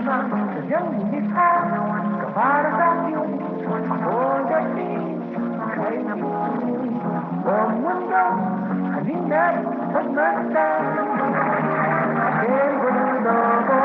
lamang sadyang lumikha ka para sa akin. Ako'y dating kay buong mundo, halina't pagmasdan. Aking mundo ko.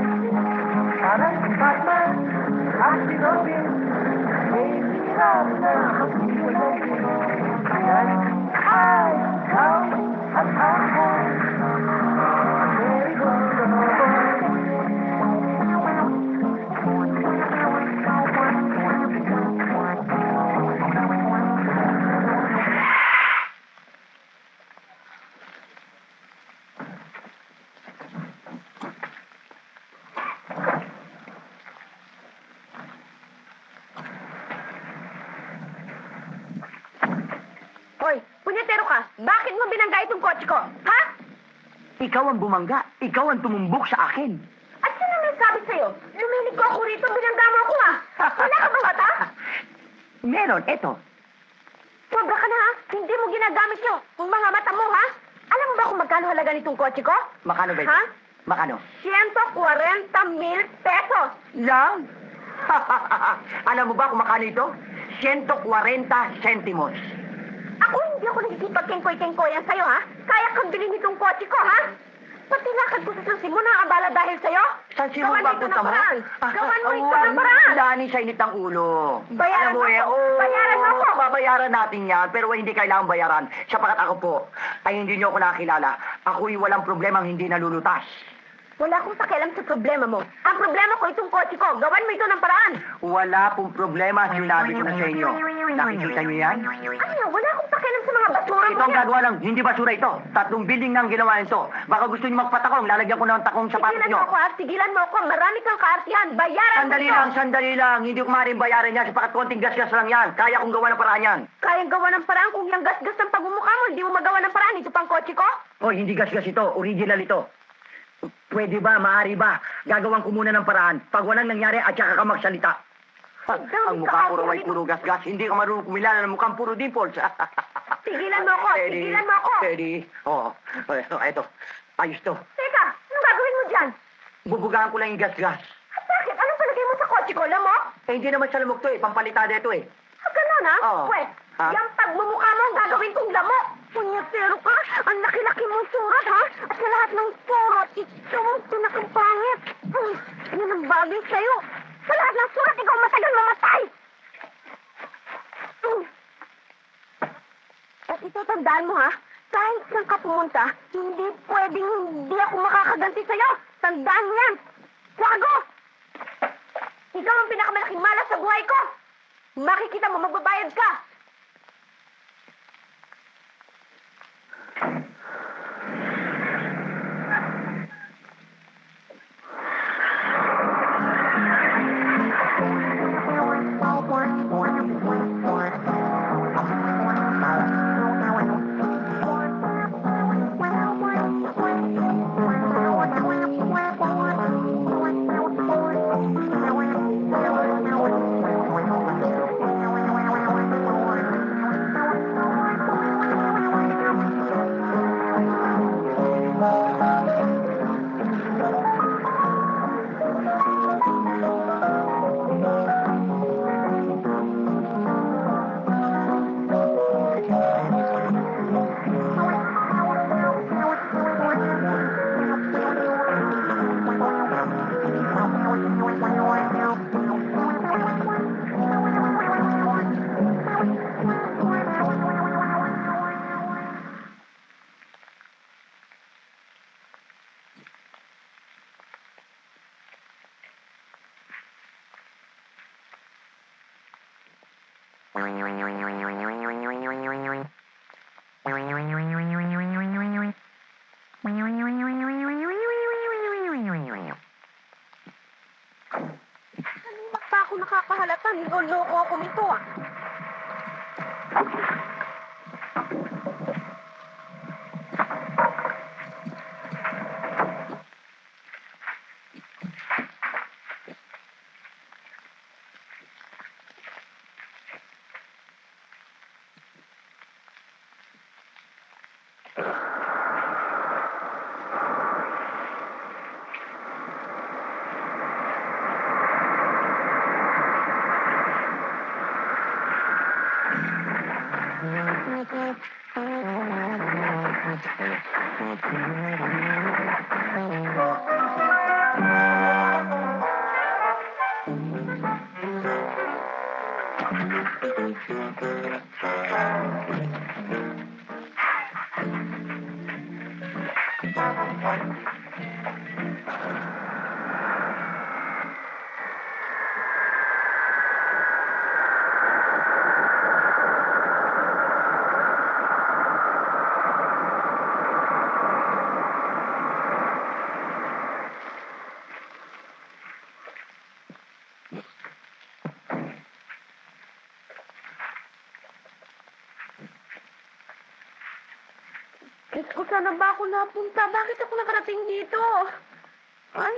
Parang si Batman at si Robin, may hirap na magsiwalay. Kaya't ay, ikaw at ako, very good to Hoy, punyetero ka! Bakit mo binangga itong kotse ko? Ha? Ikaw ang bumangga. Ikaw ang tumumbok sa akin. At sino may sabi sa'yo? Lumilig ko ako rito, binangga mo ako ha? Wala ka bang mata? Meron, eto. Sobra ka na ha? Hindi mo ginagamit nyo ang mga mata mo ha? Alam mo ba kung magkano halaga nitong kotse ko? Makano ba ito? Ha? Makano? 140,000 pesos! Lang? Alam mo ba kung makano ito? 140 centimos. Ako hindi ako nagsisipag-kengkoy-kengkoyan sa'yo ha? Kaya kang bilhin itong kotse ko ha? Pati lakad ko sa susi mo na abala dahil sa'yo? Saan si mo ba punta mo? Gawan mo ito ng paraan! Lani sa init ng ulo. Bayaran Alam mo ako. Bayaran mo ako. Babayaran natin yan, pero hindi kailangan bayaran. Sapagat ako po, ay hindi niyo ako nakakilala. Ako'y walang problemang hindi nalulutas. Wala akong pakialam sa problema mo. Ang problema ko itong kotse ko. Gawan mo ito ng paraan. Wala pong problema, sinabi ko na sa inyo. Nakikita niyo yan? Ano? Wala akong pakialam sa mga basura mo Ito ang gagawa lang, hindi basura ito. 3 building na ang ginawa nito. Baka gusto niyo magpatakong, lalagyan ko ng takong sapatos Tigilan niyo. mo ako ha. Tigilan mo ako. Marami kang kaartihan. Bayaran Sandali lang. Hindi ko maaaring bayaran yan sapagat konting gasgas lang yan. Kaya kong gawa ng paraan yan. Kayang gawa ng paraan kung yung gasgas ng pagmumukha mo. Hindi mo magawa ng paraan. Ito pang kotse ko. Hoy, hindi gasgas ito. Original ito. Pwede ba, maaari ba? Gagawan ko muna ng paraan. Pag walang nangyari at saka ka magsalita. Ang mukha puro ay puro gasgas. Hindi ka marunong kumilala ng mukhang puro dimples. Tigilan mo ako. Tigilan mo ako. Pwede. Oo. Ito. Ayos to. Teka, anong gagawin mo dyan? Bubugahan ko lang yung gasgas. At bakit? Anong palagay mo sa kotse ko? Lamok? Hindi naman sa lamok to eh. Pampalitada ito eh. Ganun ha? Oo. Pwet, Ha? yung pagmumukha mo ang gagawin kong lamok. Punyatero ka. Ang laki-laki mong surat ha? At sa lahat ng surat, ito ang pinakapangit. Yan ang bagay sa'yo. Sa lahat ng surat, ikaw matagal mamatay. At ito, tandaan mo ha? Kahit saan ka pumunta, hindi pwedeng hindi ako makakaganti sa'yo. Tandaan mo yan. Wago! Ikaw ang pinakamalaking malas sa buhay ko. Makikita mo, magbabayad ka. Kanina pa ako nakakahalata. Niloloko ako nito ah. Diyos ko, sana ba ako napunta? Bakit ako nakarating dito? Ay.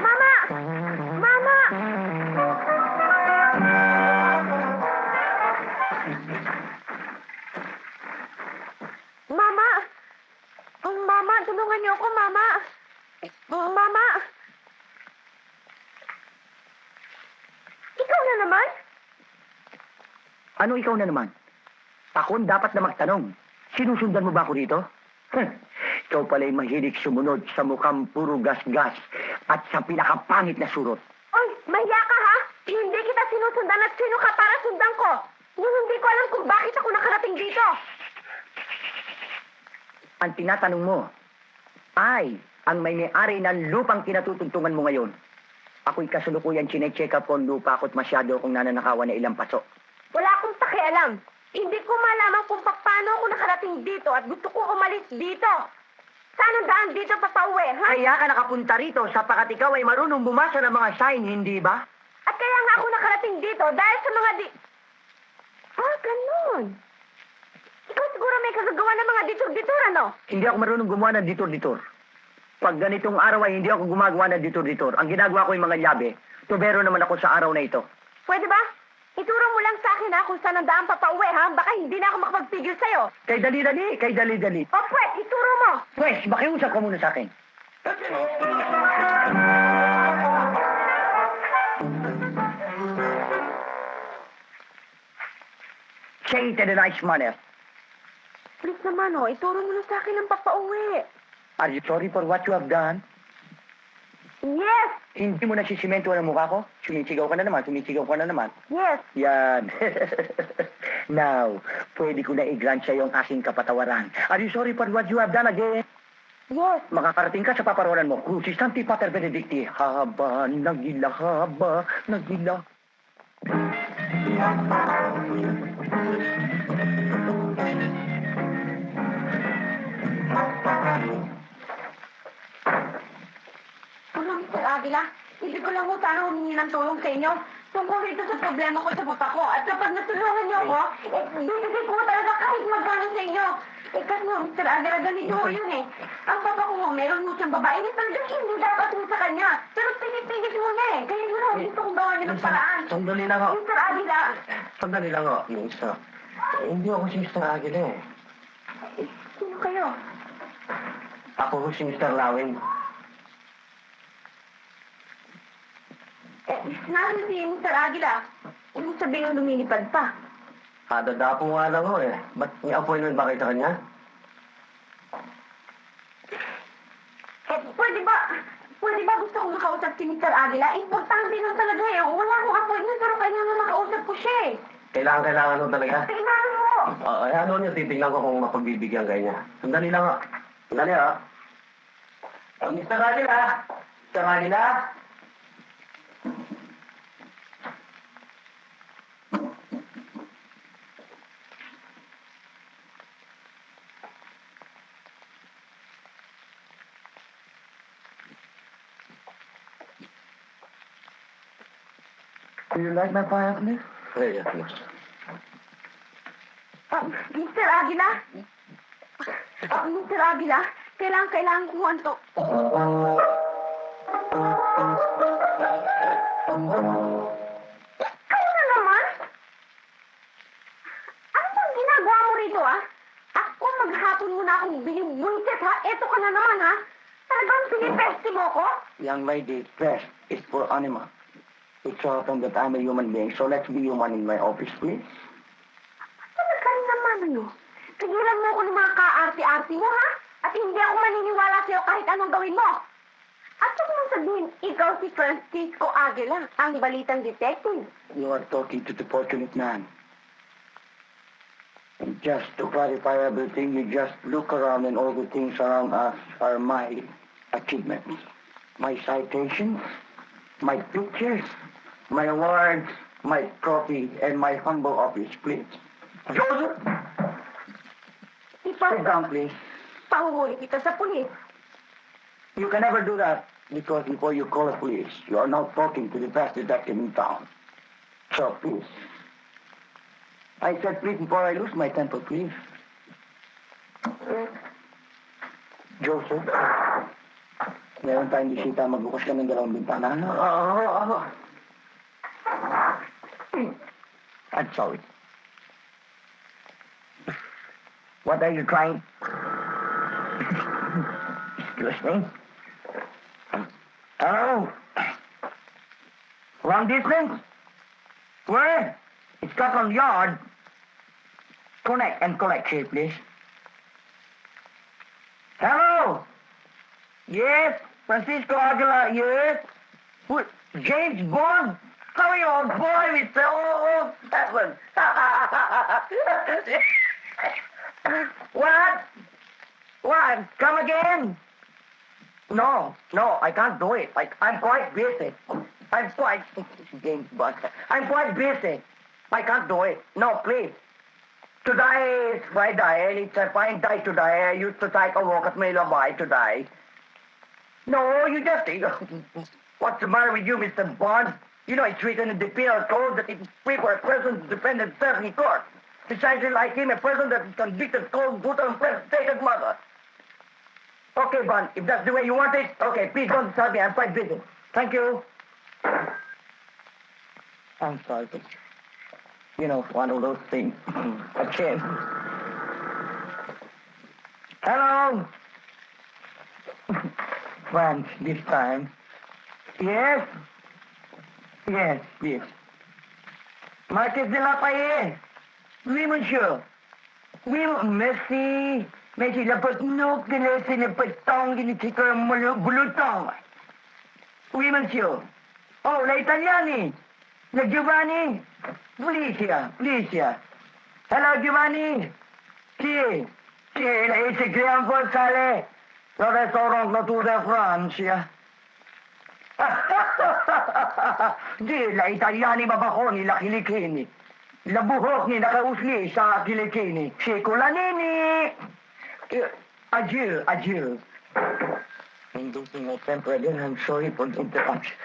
Mama! Mama! Mama! Mama, tulungan niyo ako, Mama! Mama! Ikaw na naman? Ano ikaw na naman? Ako ang dapat na magtanong. Sinusundan mo ba ako rito? Ikaw pala'y mahilig sumunod sa mukhang puro gas-gas at sa pinakapangit na surot. Oy, mahiya ka ha? Hindi kita sinusundan at sino ka para sundan ko? Yung hindi ko alam kung bakit ako nakarating dito. Ang tinatanong mo ay ang may-ari ng lupang kinatutuntungan mo ngayon. Ako'y kasalukuyan chinecheck up ko ang lupa ko't masyado akong nananakawan na ilang paso. Wala akong pakialam. Hindi ko malaman kung paano ako nakarating dito at gusto ko umalis dito. Saan ang daan dito papauwi, ha? Kaya ka nakapunta rito sapagkat ikaw ay marunong bumasa ng mga sign, hindi ba? At kaya nga ako nakarating dito dahil sa mga ganun. Ikaw siguro may kagagawa ng mga ditur-ditur, ano? Hindi ako marunong gumawa ng ditur-ditur. Pag ganitong araw ay hindi ako gumagawa ng ditur-ditur. Ang ginagawa ko ay mga yabe. Tubero naman ako sa araw na ito. Pwede ba? Ituro mo lang sa akin ha kung saan ang daan papauwi ha. Baka hindi na ako makapagpigil sa'yo. Kay dali-dali. O pwede, ituro mo. Pwes, makiusap ka muna sa akin. Say it in a nice manner. Please naman ituro mo na sa akin ang papauwi. Are you sorry for what you have done? Yes! Hindi mo nasisimento ang mukha ko? Sumisigaw ka na naman. Yes! Yan. Now, pwede ko na i-grant sa'yo ang aking kapatawaran. Are you sorry for what you have done again? Yes! Makakarating ka sa paparoran mo. Crucis Sancti Pater Benedicti. Haba, nagila. Mr. Aguila, ibig ko lang sana humingi ng tulong sa inyo tungkol ito sa problema ko sa papa ko. At kapag natulungan niyo ako, bibigay ko talaga kahit magkano sa inyo. Kasi Mr. Aguila, ganito yun eh. Ang papa ko meron mo siyang babae na talagang hindi dapat mo sa kanya. Pero pinipigit mo niya eh. Kaya yun gusto kong gawa niya ng paraan. Sandali lang ako. Mr. Aguila. Sandali lang ako, Mr. Hindi ako si Mr. Aguila eh. Sino kayo? Ako si Mr. Lawin. Nasaan si Mr. Aguila? Ibig sabihin lumilipad pa. Dadapo nga lang ako eh. Ba't may appointment ba kayo sa kanya? Pwede ba gusto kong makausap si Mr. Aguila? Importante lang talaga eh. Wala akong appointment pero kailangan makausap ko siya eh. Kailangan mo talaga? Tingnan mo! Ano niya, titignan ko kung mapagbibigyan kayo niya. Sandali lang ako. Sandali ako. Mr. Aguila! Mr. Aguila! Do you like my fireplace? Yes. Mr. Aguila? Mr. Aguila, kailangan ko to. Ikaw na naman? Ano bang ginagawa mo rito, ah? Ako, maghapon mo na akong binibuntit, ha? Eto ka na naman, ha? Talagang pinipesti mo ko? Young lady, rest is for animal. It's often that I'm a human being, so let's be human in my office, please. Talaga naman, ano? Tigilan mo ako ng mga kaarti-arti mo, ha? At hindi ako maniniwala sa'yo kahit anong gawin mo. At huwag mong sabihin, ikaw si Francisco Aguila, ang balitang detective. You are talking to the fortunate man. And just to clarify everything, you just look around and all the things around us are my achievements. My citations, my pictures, my awards, my trophy, and my humble office, please. Joseph! Sit down, please. Pahuhuli kita sa pulis. You can never do that because before you call the police, you are now talking to the best detective in town. So, please. I said please before I lose my temper, please. Joseph, meron tayong bisita. Magbukas ka ng dalawang bintana. I'm sorry. What are you trying? Excuse me? Hello? Long distance? Where? It's Scotland Yard. Connect and collect here, please. Hello? Yes, Francisco Aguila, yes. Who, James Bond? How are you, old boy, Mr. Oh, that one. What? What? Come again? No, I can't do it. I'm quite busy. James Bond. I'm quite busy. I can't do it. No, please. Today is Friday, and it's a fine day today. I used to take a walk at Milabay today. No, you just... What's the matter with you, Mr. Bond? You know, it's written in the penal code that if we were present to defend himself in court. Precisely like him, a person that is convicted, cold, brutal, and prestated murder. Okay, Bond, if that's the way you want it, okay, please don't disturb me. I'm quite busy. Thank you. I'm sorry, but, you know, one of those things. Okay. Hello? Frank, this time. Yes? Yes. Marquez de la Paye. Oui, monsieur. Oui, merci. Merci, la potnouk de laisser le petong de l'itiker bulutong. Oui, monsieur. Oh, la Italiani. La Giovanni. Please. Hello, Giovanni. Sì, la Instagram Gonzale. Lo restaurant la Tour de Francia. Di, la Italiani babakoni, la kilikini. La buhok ni nakausli sa kilikini. Sikulanini. Adieu. I'm losing my temper again. I'm sorry for the interruption.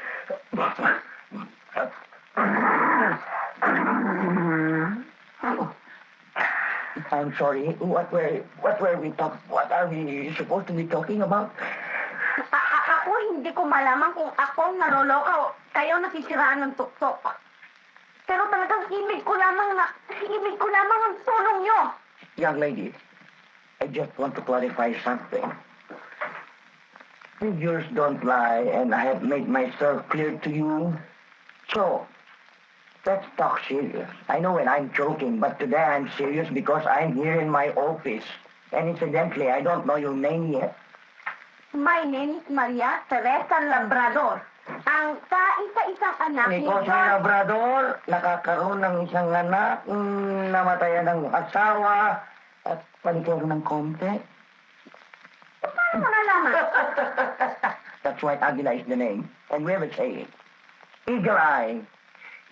I'm sorry. What were we talking? What are we supposed to be talking about? Ako, hindi ko malaman kung ako ang naloloka o kayo nasisiraan ng tuktok. Pero talagang ibig ko lamang ang tulong nyo. Young lady, I just want to clarify something. Figures don't lie, and I have made myself clear to you. So, let's talk serious. I know when I'm joking, but today I'm serious because I'm here in my office. And incidentally, I don't know your name yet. My name is Maria Teresa Labrador. Ang kaisa-isang anak ni Nico sa Labrador, nakakaroon ng isang anak, namatayan ng asawa, at panikor ng konti. Paano mo nalaman? That's why Aguila is the name. And we have a saying, eagle eye.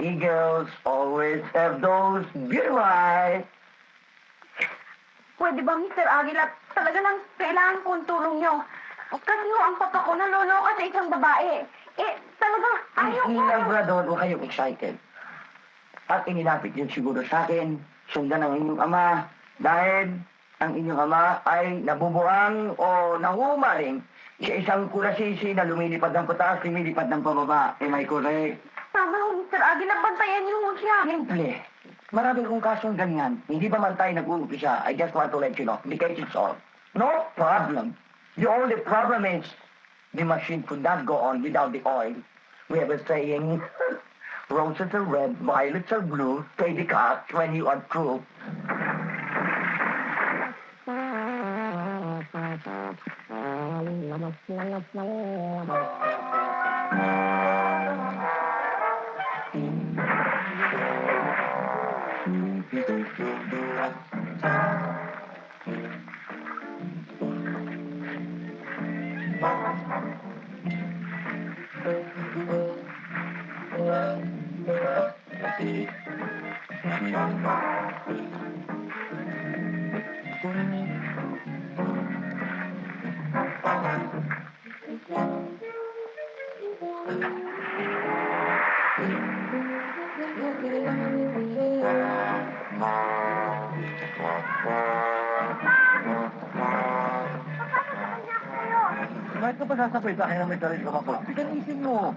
Eagles always have those beautiful eyes. Pwede ba, Mr. Aguila, talaga lang kailangan kong tulong nyo. Kasi ang papa ko naloloka sa isang babae. Talagang ayaw Ang ko. labrador o kayo excited. At inilapit yun siguro sa akin, sundan ng inyong ama, dahil ang inyong ama ay nabubuang o nahumaling sa isang kurasisi na lumilipad ng pataas, lumilipad ng pababa. Am I correct? Tama ho, Mr. Agi, nabantayan niyo ho siya. Simple. Marami kong kasong ganyan. Hindi pa man tayo nag-uumpisa. I just want to let you know. Because it's all. No problem. The only problem is the machine could not go on without the oil. We have a saying, roses are red, violets are blue, pay the cost when you are through. Bakit ka pa sasabay sa akin na may tarin ka ako? Piganisin mo.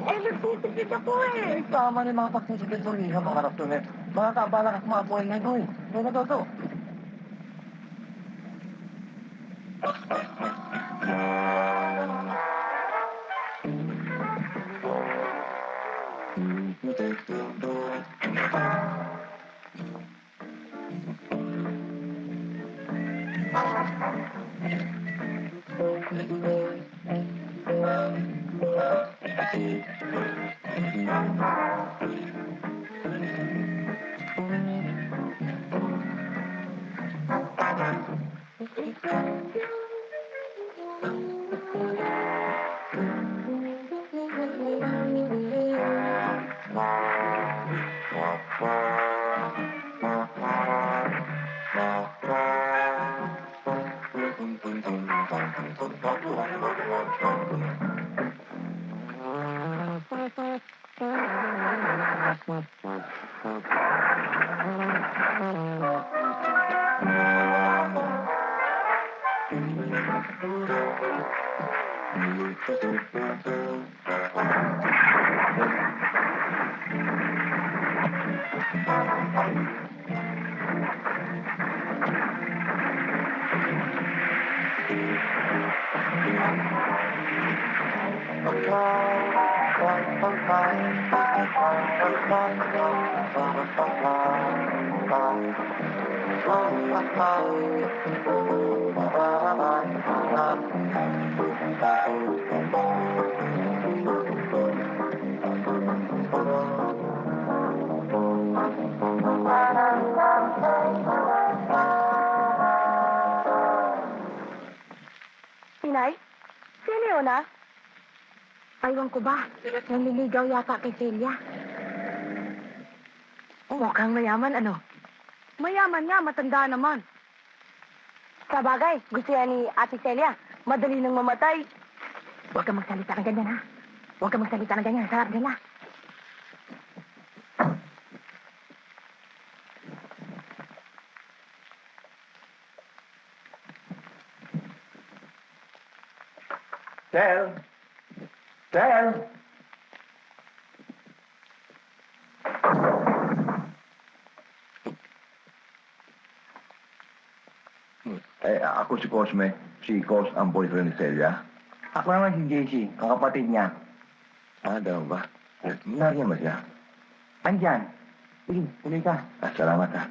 Eh, nagtitigil ako eh. Tama na yung mga pagsisigil sa ulihan mga karaptunet. Mga kabala ka sa mga buhay na ito eh. Ano na to? Inay? Sino yun, ah? Aywan ko ba? Nanliligaw yata kay Celia. Mukhang mayaman, ano? Mayaman nga, matanda naman. Sa bagay, gusto yan ni Ate Celia. Madali nang mamatay. Huwag ka magsalita ng ganyan, ha? Huwag ka magsalita ng ganyan. Sarap nila. Tel! Tel! Ako si Cosme. Si Cos ang boyfriend ni Celia. Ako naman si JC, ang kapatid niya. Daw ba? Nariyan mo siya? Andyan. Sige, tuloy ka. Salamat ha.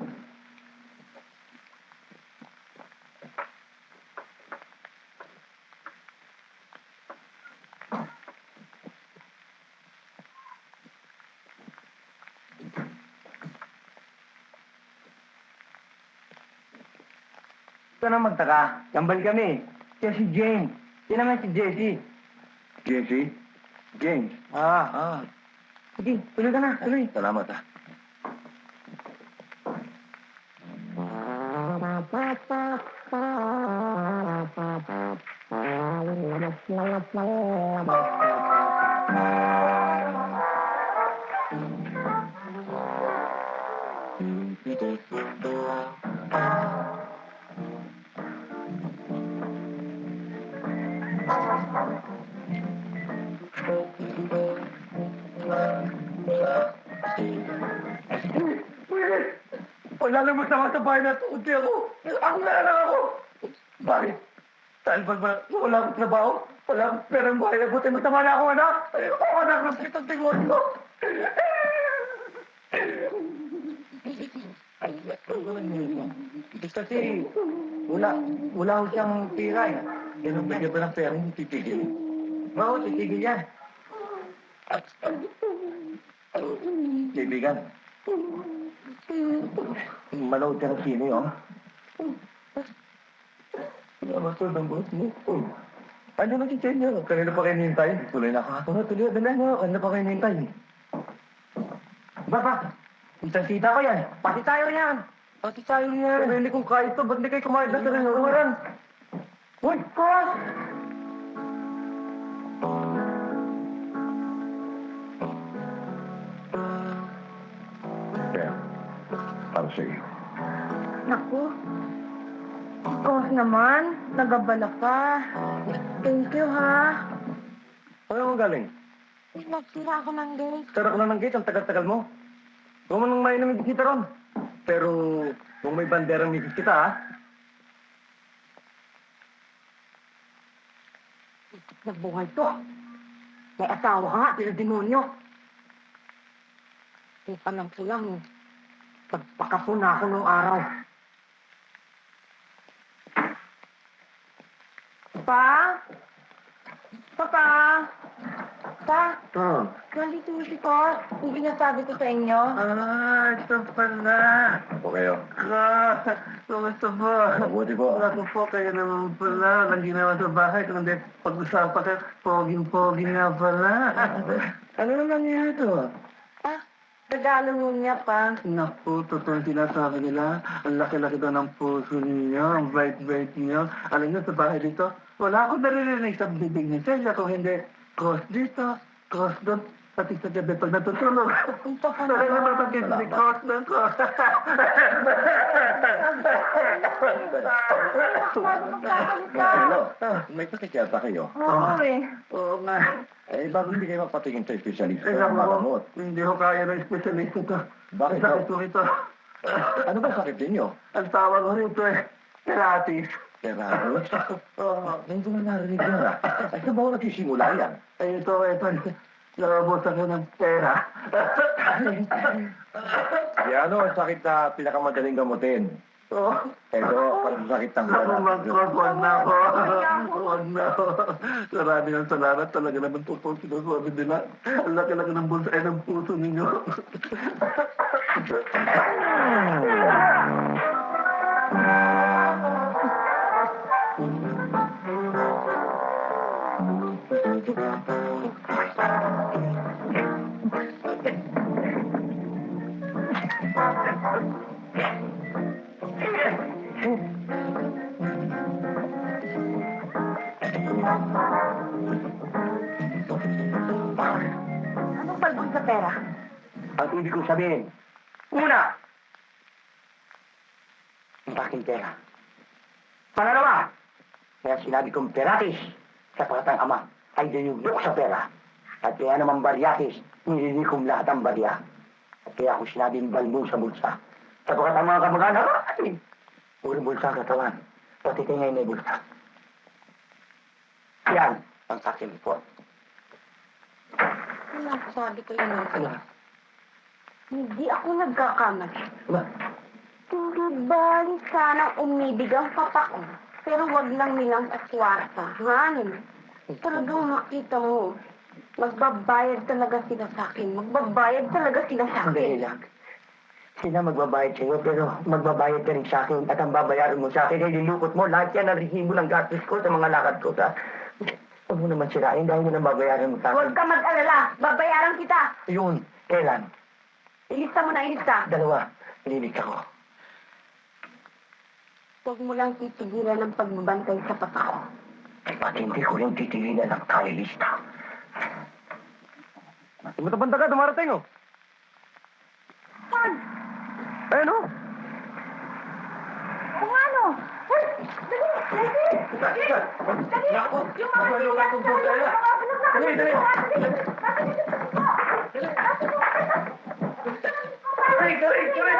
Ito na magtaka. Kambal kami. Siya si Jane. Siya naman si Jessie. Jesse? James? Sige, tuloy ka na. Tuloy. Salamat ha. Wala namang sama sa bahay na tuunti ako. Ako na lang ako. Bakit? Dahil ba wala akong trabaho? Wala akong perang buhay. Buti matama na ako, anak. Ayoko, anak. Nasakit ang tingon ko. Kasi wala ko siyang pira eh. Ganun ba niya ba ng pera hindi titigil? Oo, titigil yan. Kaibigan, manood ka ng sino yun? Namatod ang buhos mo. Ano na si Chenyo? Kanina pa kayo nihintay? Tuloy na ako. Tuloy, dala mo. Kanina pa kayo nihintay? Baka, isang-sita ko yan. Pati tayo yan. Pati tayo yan. Pero hindi kong kaya ito. Ba't hindi kayo kumain na sa rin? Uy, Kos! Kaya, para sa iyo. Naku. Ikaw naman. Nagabala ka. Thank you, ha. Ano mo galing? Nagsira ako ng gate. Tarak na ng gate. Ang tagal-tagal mo. Huwag mo nang may namig kita ron. Pero, kung may banderang migit kita, ha? Nabuhay to. May asawa ka nga, demonyo. Ika lang ko lang. Pagpakapuna ako nung araw. Pa? Papa? Pa? Oo. Nandito si ko. Yung binasabi ko sa inyo. Ito pala. Opo kayo. Kumusta po? Mabuti po. Ako po, kaya naman pala. Lagi naman sa bahay. Kundi pag-usapan ka, poging-pogi nga pala. Ano naman niya ito? Ah, regalo mo niya pa. Naku, totoo yung sinasabi nila. Ang laki-laki daw ng puso niyo, ang bright-bright niyo. Alam niyo, sa bahay dito, wala akong naririnig sa bibig ni Celia kung hindi cross dito, cross doon, pati sa gabi pag natutulog. Punta ka Talaga na. mapagkit ni cross ng cross. Hello. May pakikyata kayo. Oo eh. Oo nga. Eh, bakit hindi kayo mapatingin sa espesyalista Eh, ng naku, magamot? hindi ko kaya ng specialist ito. Bakit Sakit daw? ko ito. Ano ba sakit ninyo? Ang tawag ko rito eh, pilates. Terano? Oo. Hindi ko na narinig yan ah. Ay, saan ba ako nagsisimula yan? Ay, ito. Nakabot ako ng pera. Yan ang sakit na pinakamadaling gamutin. Oo. Ito, parang sakit ng Ako, balat. huwag na ako. Huwag na ako. Marami ng salamat. Talaga naman po po sinasabi nila. Ang laki-laki ng bulsa ng puso ninyo. Anong balbon sa pera? Ang ibig kong sabihin, una, ang aking pera. Pangalawa, kaya sinabi kong peratis sa ang ama ay dinugdok sa pera. At kaya naman baryatis, nililikom lahat ang barya. At kaya ako sinabing balbon sa bulsa. Sapagkat ang mga kamag-anak, puro bulsa ang katawan. Pati kayo ngayon may bulsa. Yan ang aking report. Sabi ko yun ang Hindi ako nagkakamali. Ba? Hindi bali sanang umibig ang papa ko. Pero wag lang nilang kaswarta. Ano? Talagang makita mo. Magbabayad talaga sila sa akin. Magbabayad talaga sila sa Sandali akin. lang. Sila magbabayad sa'yo, pero magbabayad ka rin sa akin at ang babayaran mo sa akin ay lilukot mo. Lahat yan ang rehimo ng gastos ko sa mga lakad ko. Huwag mo naman sirain dahil mo nang babayaran mo sa Huwag akin. ka mag-alala. Babayaran kita. Yun, kailan? Ilista mo na ilista. Dalawa, linig ako. Huwag mo lang titigilan ng pagbabantay sa papa ko. At hindi ko rin titigilan ang talilista. Tumatabanda ka, dumarating, oh. Saan? Ayun, oh. Kung ano? Hoy! Dali! Dali! Dali! Naku! Yung mga Maluwa kong buhay na. Dali, dali! Dali, dali, dali!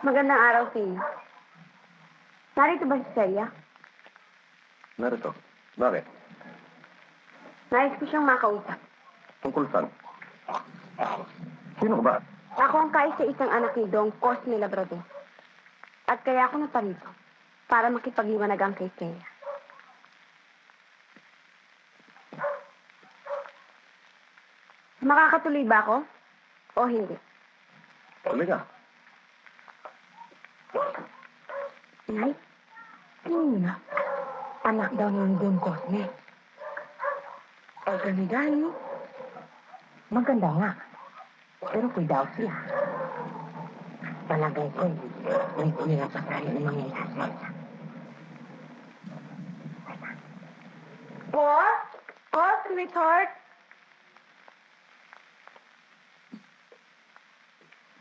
Magandang araw, Phil. Narito ba si Celia? Narito. Bakit? Nais ko siyang makausap. Tungkol saan? Sino ka ba? Ako ang kaisa-isang anak ni Dong Cosme Labrador. At kaya ako naparito para makipag-iwanagan kay Celia. Makakatuloy ba ako? O hindi? Talaga? Nay? Hindi na. Anak daw ng Don Cosme. Organigan, maganda nga. Pero kuidaw sila. Palagay ko, may tumira sa kaya ng mga ilan. Boss? Boss, sweetheart?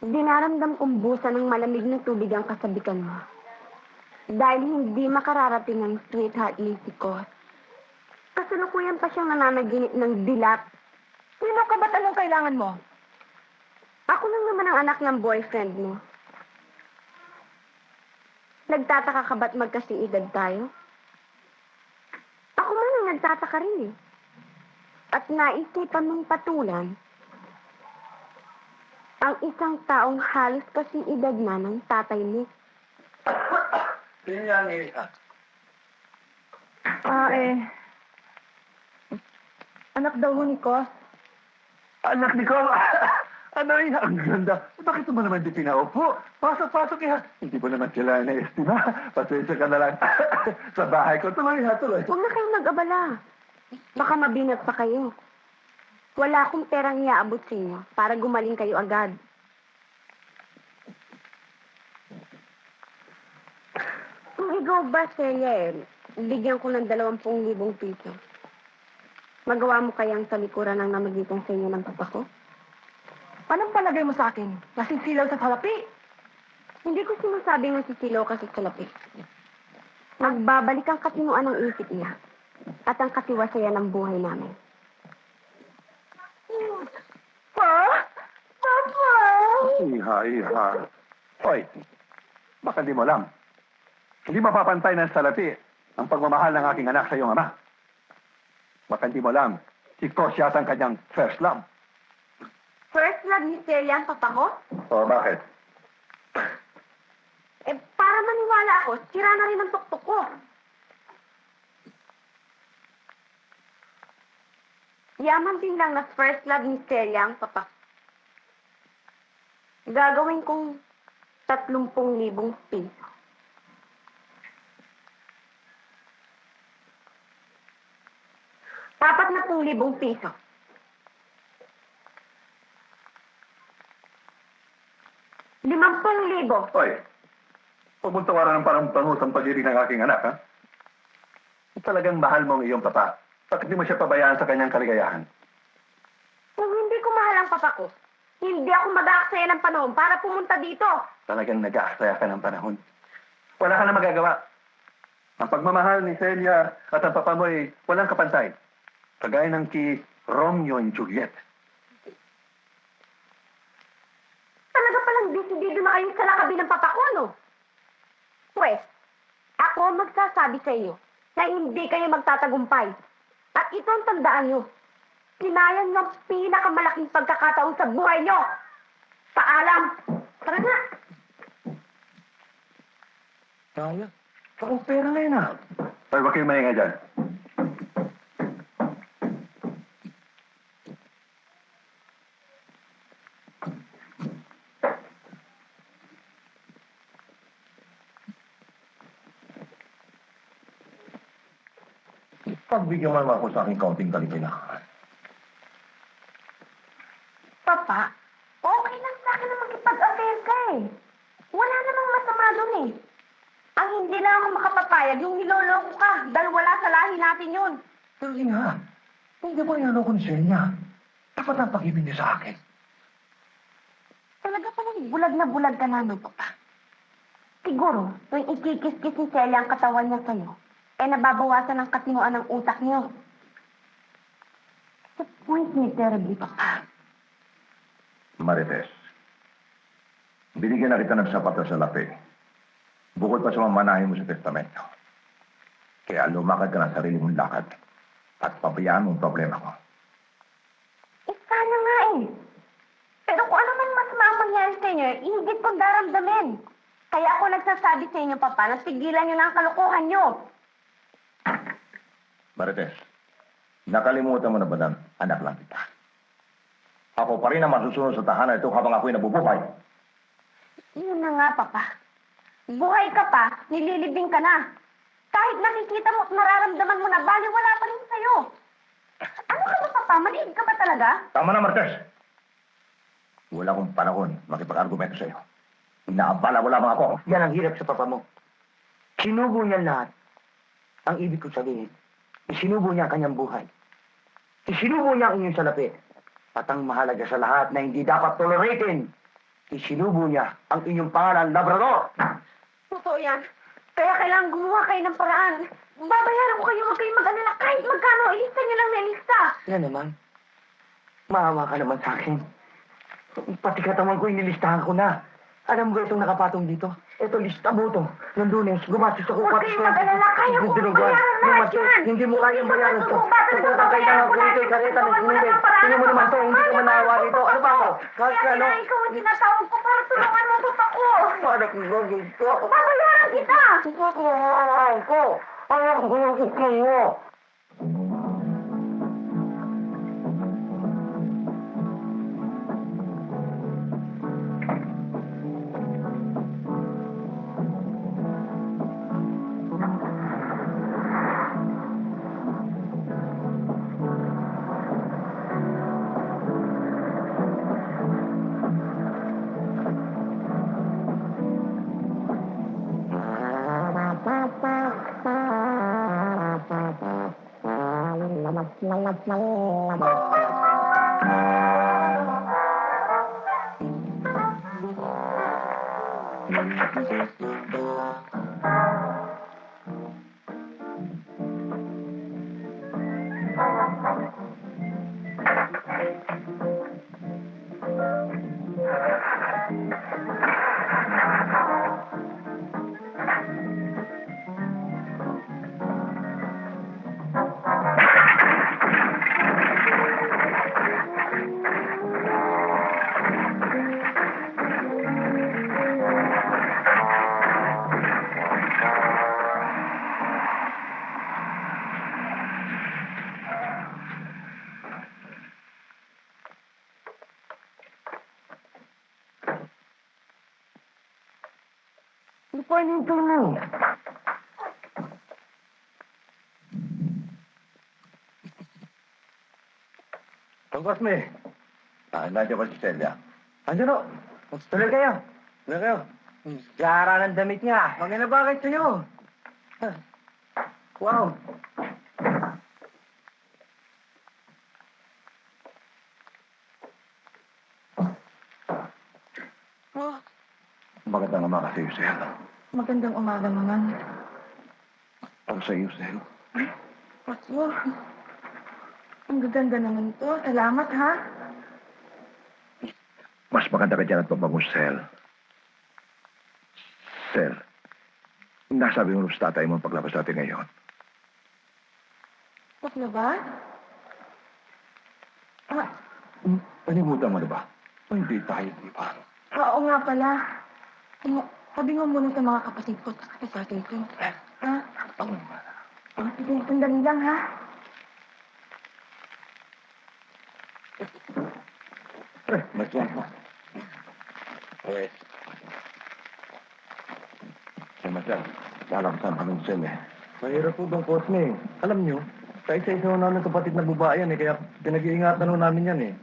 Dinaramdam kong busa ng malamig na tubig ang kasabikan mo. Dahil hindi makararating ang sweetheart ni si Cos. Kasalukuyan pa siyang nananaginip ng dilap. Sino ka ba't anong kailangan mo? Ako lang naman ang anak ng boyfriend mo. Nagtataka ka ba't magkasiedad tayo? Ako man ang nagtataka rin eh. At naisipan mong patulan ang isang taong halos kasi edad na ng tatay mo. Sino yan, Elsa? Anak daw ho ni Cos. Anak ni Cor! Ano yun? Ang ganda. Bakit mo naman di pinaupo? Pasok, ha. Hindi mo naman kailangan na estima. Pasensya ka na lang. Sa bahay ko. Tuloy, ha, tuloy. Huwag na kayong mag-abala. Baka mabinat pa kayo. Wala akong perang iaabot sa inyo para gumaling kayo agad. Kung ikaw ba, Celia, bigyan ko ng 20,000 piso. Magawa mo kayang talikuran ng namagitan sa inyo ng papa ko? Anong palagay mo sa akin? Nasisilaw sa salapi? Hindi ko sinasabing nasisilaw ka sa salapi. Nagbabalik ang katinuan ng isip niya at ang katiwasayan ng buhay namin. Pa? Papa? Iha. Hoy, baka di mo alam. Hindi mapapantay ng salapi ang pagmamahal ng aking anak sa iyong ama. Baka hindi mo alam, si Cos yata ang kanyang first love. First love ni Celia ang papa ko? O, bakit? Para maniwala ako, sira na rin ang tuktok ko. Yaman din lang na first love ni Celia ang papa. Gagawin kong 30,000 piso. Dapat na 10,000 piso. ₱50,000. Hoy, huwag mong tawaran ng parang pangutang pag-ibig ng aking anak, ha? Kung talagang mahal mo ang iyong papa, bakit di mo siya pabayaan sa kanyang kaligayahan? Kung hindi ko mahal ang papa ko, hindi ako mag-aaksaya ng panahon para pumunta dito. Talagang nag-aaksaya ka ng panahon. Wala ka na magagawa. Ang pagmamahal ni Celia at ang papa mo ay walang kapantay. Kagaya ng kay Romeo and Juliet. Talaga palang desidido na kayong sa lakabi ng papa ko, no? Pwes, ako magsasabi sa iyo na hindi kayo magtatagumpay. At ito ang tandaan nyo. Sinayan nyo ang pinakamalaking pagkakataon sa buhay nyo. Paalam! Tara na! Kaya? Parang pera na yun, ah. Ay, huwag kayong maingay dyan. Pagbigyan mo naman ako sa aking kaunting kalipilakan. Papa, okay lang sa akin na makipag-affair ka eh. Wala namang masama doon eh. Ang hindi lang ako makapapayag yung niloloko ka dahil wala sa lahi natin yun. Pero nga, hindi ko inaloko ni Celia. Dapat ang pag-ibig niya sa akin. Talaga palang bulag na bulag ka naman, Papa. Siguro, tuwing ikikis-kis ni Celia ang katawan niya sa'yo, eh nababawasan ang katinuan ng utak niyo. The point me terribly, Papa. Marites, binigyan na kita ng sapat na salapi. Bukod pa sa mamanahin mo sa testamento. Kaya lumakad ka ng sarili mong lakad at pabayaan mo ang problema ko. Eh, sana nga eh. Pero kung ano man mas mangyari sa inyo, higit kong daramdamin. Kaya ako nagsasabi sa inyo, Papa, na tigilan niyo na ang kalokohan niyo. Marites, nakalimutan mo na ba ng anak lang kita? Ako pa rin ang masusunod sa tahanan ito habang ako'y nabubuhay. Yun na nga, Papa. Buhay ka pa, nililibing ka na. Kahit nakikita mo at nararamdaman mo na baliwala pa rin sa'yo. Ano ka ba, Papa? Maliit ka ba talaga? Tama na, Marites! Wala akong panahon makipag-argumento sa'yo. Inaabala, wala mga ako. Yan ang hirap sa papa mo. Sinubo niya lahat. Ang ibig ko sabihin, isinubo niya ang kanyang buhay. Isinubo niya ang inyong salapi. At ang mahalaga sa lahat na hindi dapat toleratin, isinubo niya ang inyong pangalan, Labrador. Totoo yan. Kaya kailangan gumawa kayo ng paraan. Babayaran ko kayo, huwag kayong mag-alala. Kahit magkano, ilista niyo lang na ilista. Yan naman. Maawa ka naman sa akin. Pati katawan ko, inilistahan ko na. Alam mo itong nakapatong dito? Ito, lista mo ito. Nung Lunes, gumastos ako. Huwag kayong mag-alala. Kaya ko bayaran lahat yan. Hindi mo kayang bayaran ito. Babayaran Ito, kailangan ko ito, kareta ng sinunod. Tingnan mo naman ito, hindi ka manawa rito. Ano ba ako? Kahit Kaya ano? ikaw ang tinatawag ko para tulungan mo papa ko. Para kong gagawin ko. Babayaran kita. Ito ko, hawakan ko. Anak ko, kayo. Ano pa hinihintay mo? Tungkos mo eh. Nandiyan ba si Celia? Andiyan o. Tuloy kayo. Tuloy kayo. Gara ng damit niya. Maganda bakit sa'yo? Wow. Oh, Magandang umaga sa'yo, Celia. Magandang umaga naman. sa iyo, Sel. Paso, ang gaganda naman to. Salamat, ha? Mas maganda ka dyan at pabango, Sel. Sel, nasabi mo sa tatay mo ang paglabas natin ngayon. Ano ba? Ah, Panimutan mo na ba? O hindi tayo, di ba? oo nga pala. Sabi nga muna sa mga kapatid ko sa tatay ko. Ha? Sige, sandali lang, ha? Masyan mo. Eh, Masyan, lalaksan kami ng Sel eh. Mahirap po bang Cosme? Alam nyo, sa isa-isa ho namin kapatid na babae yan eh, kaya pinag-iingatan ho namin yan eh.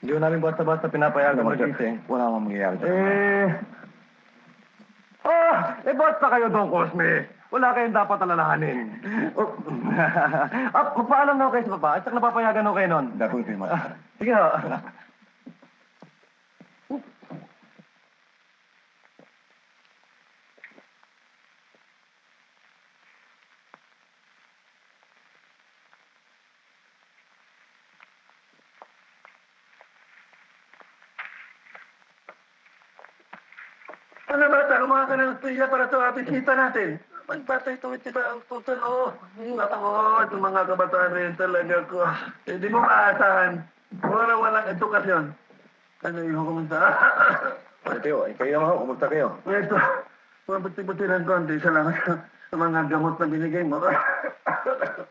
Hindi ho namin basta-basta pinapayagan mag-ising. Wala kang mangyayari sa kanila. Basta kayo doon, Cosme. Wala kayong dapat alalahanin. Magpaalam na ho kayo sa baba, at saka napapayagan ho kayo nun. Gagawin ko yung mga. Sige ho. Ano bata, kumaha ka ng pila para sa bisita natin. Magbatay tuwid kita ang tutal. Ako, itong mga kabataan rin talaga ko. Hindi mo maasahan. Walang edukasyon. Ano yung kumunta? Kayo, kayo naman ho, kumusta kayo? Ito, mabuti-buti ng konti. Salamat sa mga gamot na binigay mo.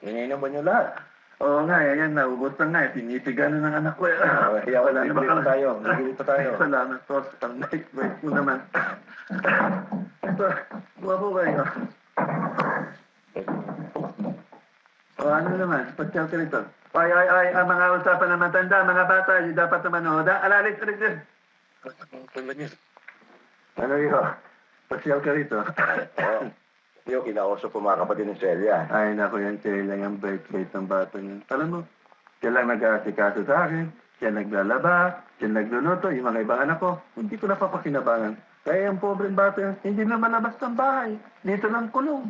Iniinom ba niyo lahat? Oo nga, yan, naubos na nga. Tinitigan na ng anak ko. Kaya wala na ba tayo? Nagigilito tayo. Salamat po. Wait mo naman. Ito, buha po kayo. O ano naman, pasyal ka rito. Ay, ang mga usapan ng matanda, mga bata, hindi dapat naman manood. Alalit ka rito. Ano yun? Pasyal ka rito. Yung kinausap ko mga kapatid ng Celia. Ay, naku, yan Celia, yung bait-bait ng bata niya. Alam mo, siya lang nag-aasikaso sa akin, siya naglalaba, siya nagluluto, yung mga ibang anak ko, hindi ko napapakinabangan. Kaya yung pobreng bata yan, hindi na malabas ng bahay. Dito lang kulong.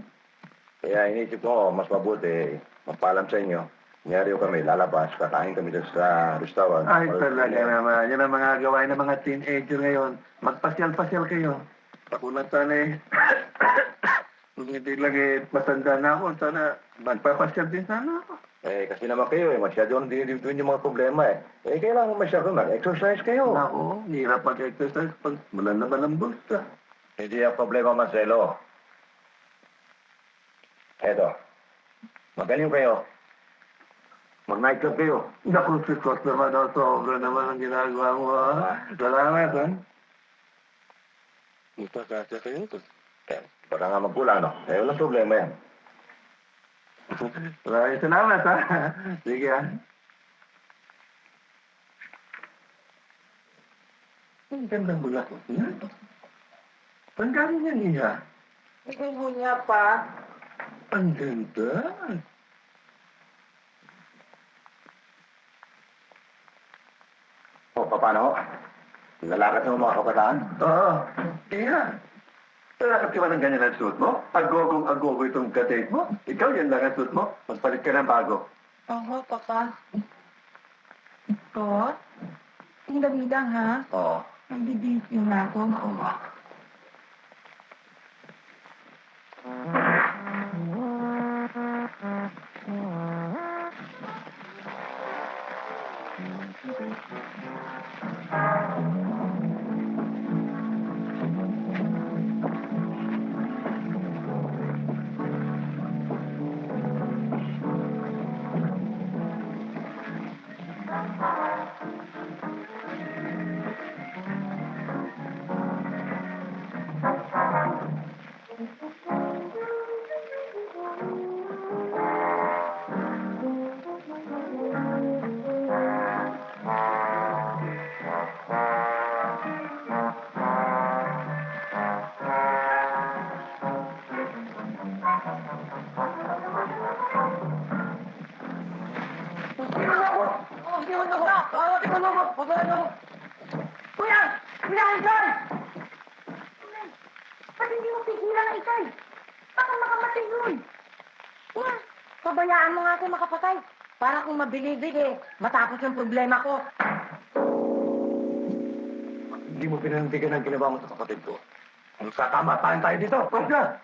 Kaya inisip ko, mas mabuti, magpaalam sa inyo. Nyari kami, lalabas, kakain kami doon sa restaurant. Ay, talaga naman. Yan ang mga gawain ng mga teenager ngayon. Magpasyal-pasyal kayo. Ako na sana eh. Kung hindi lang matanda na ako, sana magpapasyal din sana ako. Kasi naman kayo masyado din yung mga problema eh. Kailangan masyado mag-exercise kayo. Nako, hirap pag-exercise pag mula naman ang bulsa. Hindi ang problema, Marcelo. Eto, magaling kayo. Mag-night club kayo. Naku, si Kos naman daw, sobra naman ang ginagawa mo, ha? Salamat, ha? Magpakasya kayo to. Baka nga magkulang, no? Walang problema yan. Maraming salamat, ha? Sige, ha? Ang gandang bulak. Ang galing yan, Iya. Ikaw niya pa. Ang ganda. O, paano? Lalakad sa mga kabataan? Oo. Iya. Talakat ka ba ng ganyan ang suit mo? Agogong-agogo itong katake mo? Ikaw yan lang ang suit mo? Magpalit ka ng bago. Oo, papa. Ito? Ang damidang, ha? Oo. Nandibisyo na ako. Oo. Kuya! Kuya, Anson! Ba't hindi mo pigilan ang ikay? Baka makamatay yun. Pabayaan mo nga ako makapatay. Para kung mabili-bili, matapos yung problema ko. Hindi mo pinantigan ang ginawa mo sa kapatid ko. Magkatama-taan tayo dito. Huwag na!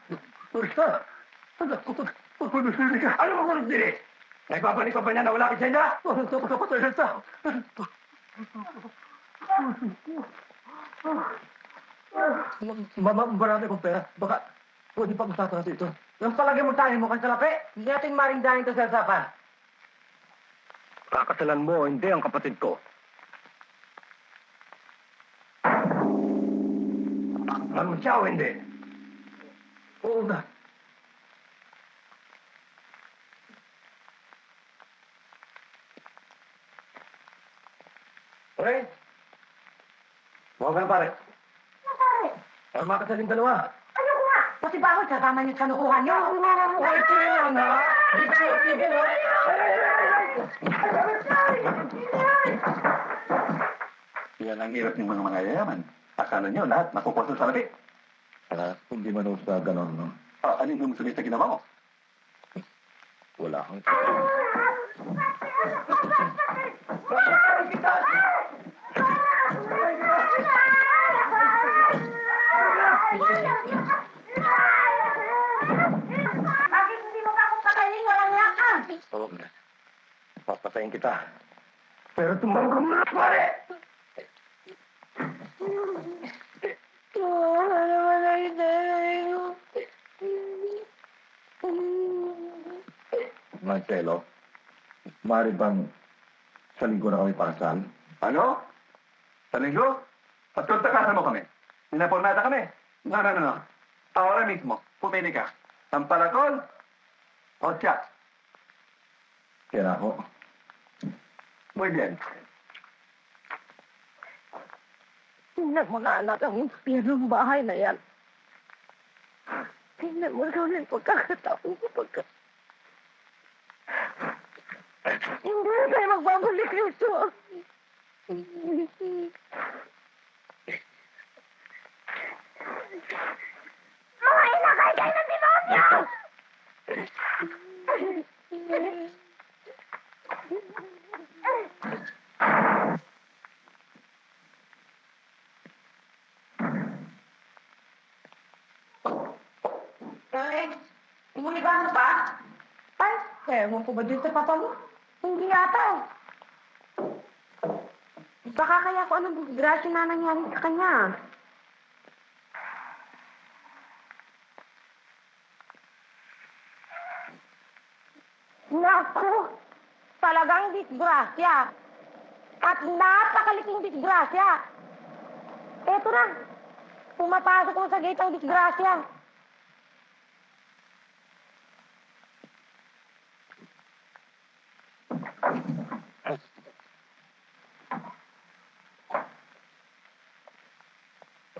Huwag na! Pagpapasili ka! Ano mo kung dili? Nagbabalik ka ba niya na wala ka niya? Ano ito? Pagkapatay na ito! Marami kong pera. Baka pwede pag-usapan natin ito. Yung palagi mo tayo mukhang salapi, hindi natin marindahin ito sa usapan. Kakatalan mo, hindi ang kapatid ko. Ano siya o hindi? Oo na. Pare? Huwag ka na pare. Pare, Para makasaling dalawa. ayoko nga. Pati ba ako kasama niyo sa nukuhan niyo? Huwag kayo na! Hindi na! Yan ang hirap ng mga yayaman. Akala niyo lahat nakukuha sa salapi. Hindi man ho sa ganon, no? Ano yung sabihin sa ginawa mo? Wala kang... Bakit hindi mo pa akong patayin? Walang yakan. Huwag na. Papatayin kita. Pero tumawag ka muna, pare! Wala naman na yung Marcelo, maaari bang sa linggo na kami pakasal? Ano? Sa linggo? At kung takasan mo kami? Pinapornada kami? No. Ahora mismo, pumili ka. Sampalakol o tiyak? Kaya ako, Muy bien. Tingnan mo na anak ang impyerno ng bahay na yan. Tingnan mo rin yung pagkakataon ko pagka... Hindi na tayo magbabalik ito. Mga inakay kayo ng demonyo! Ay, umuliban mo ba? Ay, ewan ko ba din sa papa mo? Hindi yata. Baka kaya kung anong disgrasya na nangyari sa kanya. Naku! Talagang disgrasya. At napakaliking disgrasya. Eto na. Pumapasok mo sa gate ang disgrasya.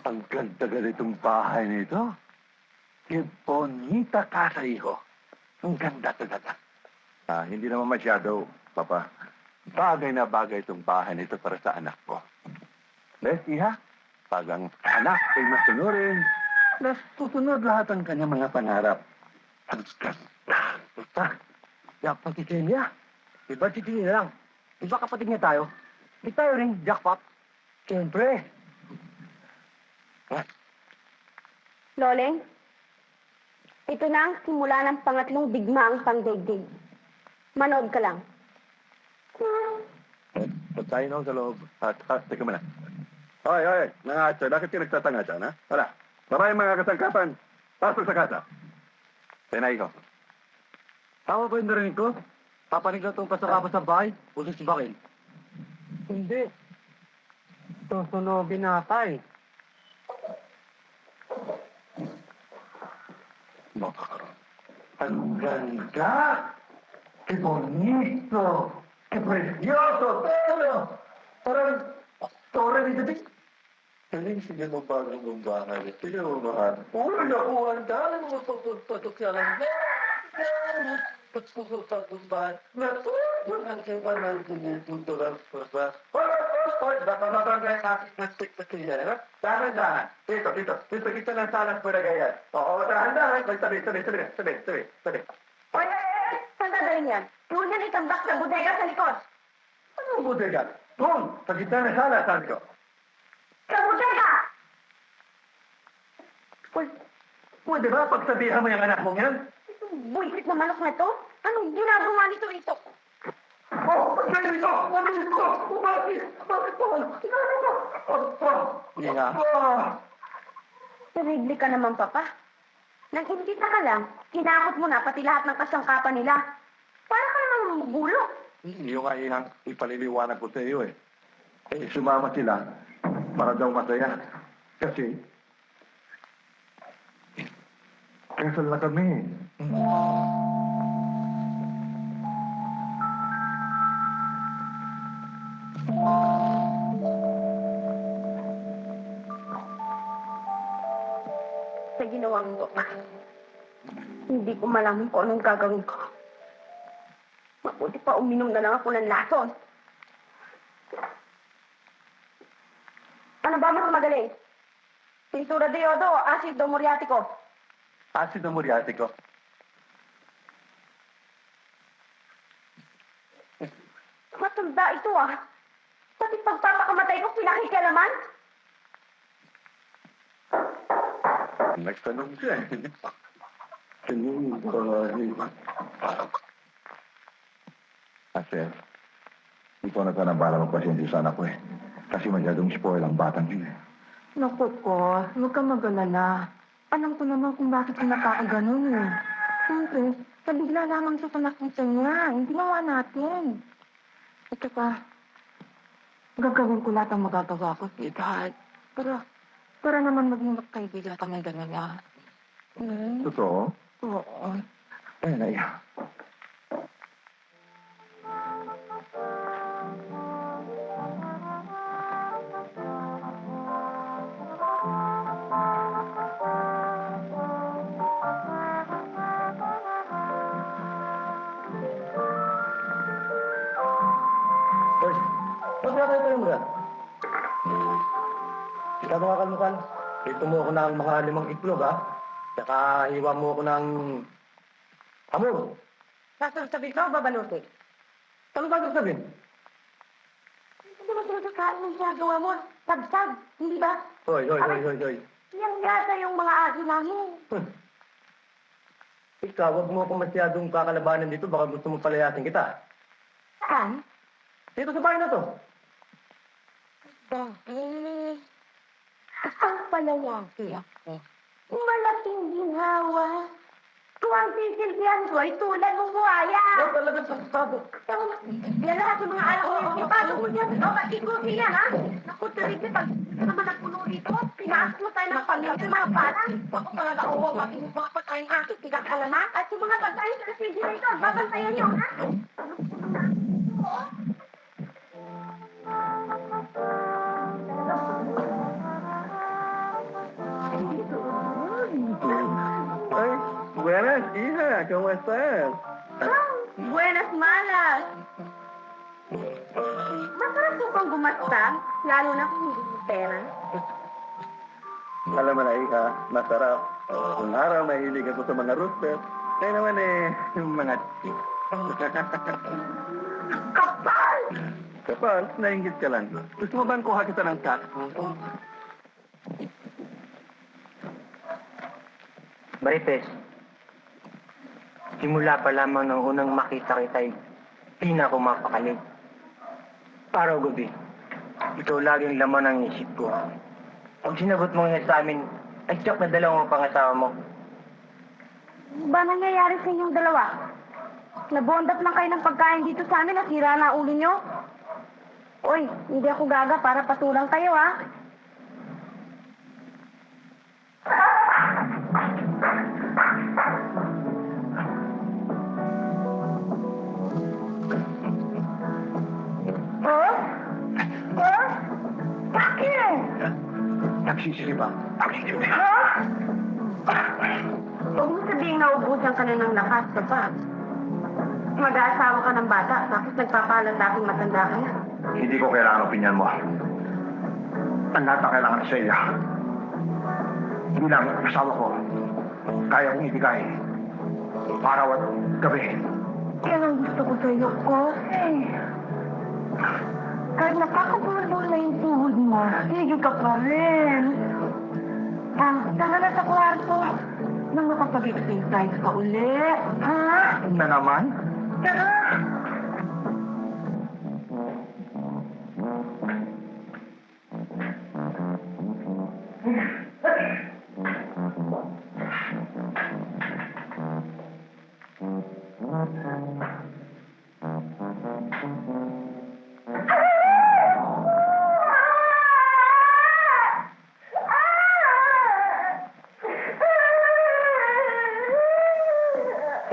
Ang ganda ganitong bahay nito. Que bonita casa, hijo. Ang ganda talaga. hindi naman masyado, Papa. Bagay na bagay itong bahay nito para sa anak ko. Les, iha, pag ang anak ay masunurin, mas tutunod lahat ang kanyang mga pangarap. Basta, jackpot si Celia. Iba si Celia lang. Iba kapatid niya tayo. Di tayo rin, jackpot. Siyempre. Loleng, ito na ang simula ng pangatlong digmaang pangdaigdig. Manood ka lang. Ba't tayo na sa loob? Teka muna. Hoy, mga atso, bakit kayo nagtatanga dyan, ha? Wala. Babae mga kasangkapan, pasok sa kasa. Tinay ko. Tama ba yung narinig ko? Papanig na itong pasakapa sa bahay. Usos si Bakil. Hindi. Susunogin nata eh. Ang ganda! ¡Qué bonito! ¡Qué precioso! Parang torre ni David. Galing sige mo bagong gumbahan. Sige mo mahal. Ulo na ko ang dahil mo pagpatok sa lang. Pagpuso sa gumbahan. Natulog ang kiwanan din yung tulang pagpas. Hoy, baka mabangay nastik na kaya. Dahan-dahan. Dito kita lang salang pura gaya. Oo, dahan-dahan. Tabi. Hoy, dadalhin yan? Doon yan itambak sa bodega sa likod. Anong bodega? Doon, sa gitna ng sala, sabi ko. Sa bodega! Pwede ba pagsabihan mo yung anak mong yan? Itong buisit na manok na to? Anong ginagawa nito ito? Oh, pagkain ito! Ano ito? Bakit? Bakit po? Ano ito? Hindi nga. Terrible ka naman, Papa. Nang imbita ka lang, kinakot mo na pati lahat ng kasangkapan nila. Para ka namang gulo. Hindi yung kailang ipaliliwanag ko sa iyo eh. Eh, sumama sila para daw masaya. Kasi, kasal na kami. Sa ginawang ko, hindi ko malaman kung anong gagawin ko. Mabuti pa uminom na lang ako ng lason. Ano ba mas magaling? Pintura de yodo o asido muriático? Asido muriático. Matanda ito ah. Pati pagpapakamatay ko pinakikialaman? Nagtanong siya eh. Kasi, ikaw na sana para magpasyente sa anak ko eh. Kasi masyadong spoil ang batang yun eh. Naku ko, huwag ka mag-alala. Alam ko naman kung bakit siya nakakaganon eh. Siyempre, nabigla lamang siya sa nakita niya. Hindi nawa natin. At saka, gagawin ko lahat ang magagawa ko, sweetheart. Para naman maging magkaibigan kami dalawa. Totoo? Oo. Ay, naiya. Hoy, ba't na tayo mo yan? Ikaw mga kalmukan, dito mo ako ng mga 5 itlog, ha? Saka iwa mo ako ng hamur. Sasabihin ka o babalutin? Ano ba sabihin? Hindi ba sinasakain ng ginagawa mo? Sabsab, hindi ba? Hoy. Yan yata yung mga aso namin. Ikaw, wag mo ako masyadong kakalabanan dito. Baka gusto mo palayasin kita. Saan? Dito sa bahay na to. Ang palayaki ako. Malaking ginhawa. Kung ang sisilbihan ko ay tulad ng buhaya. Talaga sa sabo. Yan lahat yung mga anak ko yung ipasok mo yan. O, ikuti yan, ha? Naku, terrible. Pag naman nagpuno dito, pinaas mo tayo ng pamilya ng mga bata. Ako talaga, oo, yung mga pagkain ato, pinag-alaman. At yung mga pagkain sa refrigerator, babantayan nyo, ha? Ay, buenas, hija. ¿Cómo estás? Buenas malas. Masarap po bang gumasta? Lalo na kung hindi mo pera. Alam mo na, hija, masarap. Kung araw, mahilig ako sa mga rooster. Kaya naman yung mga Kapal! kapal, nainggit ka lang. Gusto mo bang kuha kita ng cat? Marites, simula pa lamang ng unang makita kita'y di na ako mapakalig. Araw gabi, ikaw laging laman ang isip ko. Pag sinagot mo nga sa amin, ay tsak na dalawang pangasawa mo. Ba nangyayari sa inyong dalawa? Nabondap lang kayo ng pagkain dito sa amin, nasira na ang ulo nyo? Uy, hindi ako gaga para patulang kayo, ha? Oh? Oh? Bakit? Nagsisili ba? Nagsisili. Huwag mo sabihin na ubusan ka na ng lakas, Papa. Mag-aasawa ka ng bata, tapos nagpapalalaking matanda ka na. Hindi ko kailangan opinyan mo. Ang lahat na kailangan sa iya. Bilang asawa ko, kaya kong ibigay araw at gabi Yan ang gusto ko sa'yo, Kose. Kahit nakakabulbul na yung tuhod mo, sige ka pa rin. Tara na sa kwarto. Nang makapag-exercise ka uli. Ha? Na naman? Tara!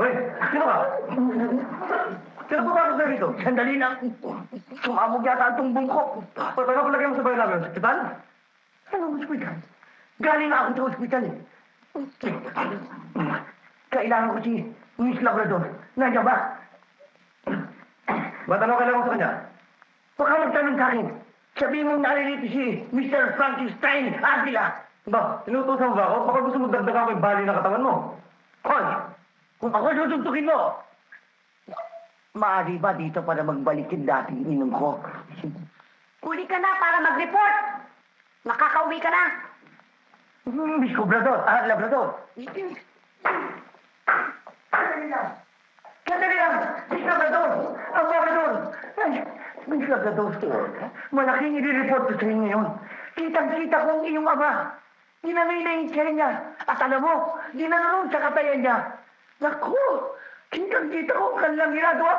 Hoy, sino ka? Sino po bakit na rito? Sandali lang. Sumamog yata ang tumbong ko. Paano ko lagyan mo sa bayo namin? Hospital? Anong hospital? Galing na ako sa hospital. Kailangan ko si Miss Labrador. Nandiyan ba? Matanong ka lang ako sa kanya. Baka magtanong sa akin. Sabihin mo naririto si Mr. Frankenstein Avila. Ba, tinutusan mo ba ako? Baka gusto mo dagdagan ko yung bali ng katawan mo. Hoy! Kung ako susuntukin mo, maaari ba dito para magbalik yung dating inom ko? Huli ka na para mag-report. Makakauwi ka na. Miss Labrador, Labrador. Sandali lang! Miss Labrador! Ang Labrador! Ay, Miss Labrador, malaking i-report ko sa inyo ngayon. Kitang-kita ko ang iyong ama. Ginamay na yung tiyan niya. At alam mo, ginanoon sa katayan niya. Naku! Kitang-kita ko ang kanilang ginagawa.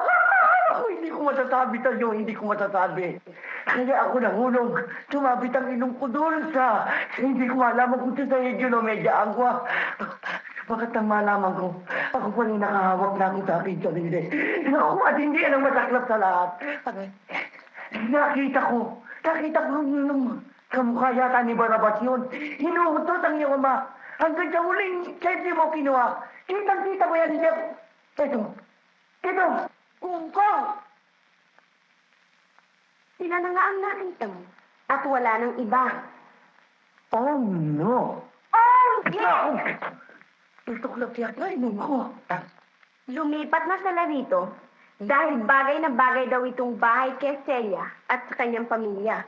Hindi ko masasabi tayo, hindi ko masasabi. Kaya ako nahulog. Tumabit ang inom ko doon sa... Hindi ko malaman kung sa yun o medya agwa. Bakit nang malaman ko, ako pa rin nakahawak na ako sa aking sarili. Naku, at hindi yan ang masaklap sa lahat. Nakita ko yung kamukha yata ni Barabas yun. Hinuhutot ang iyong ama. Hanggang sa huling sentry mo kinuha. Kitang-kita ko yan, Jeff. Ito. Ungkong! Sila na nga ang nakita mo. At wala nang iba. Oh, no. Oh, yes! Tutuklap yata inom ko. Lumipat na sila rito dahil bagay na bagay daw itong bahay kay Celia at sa kanyang pamilya.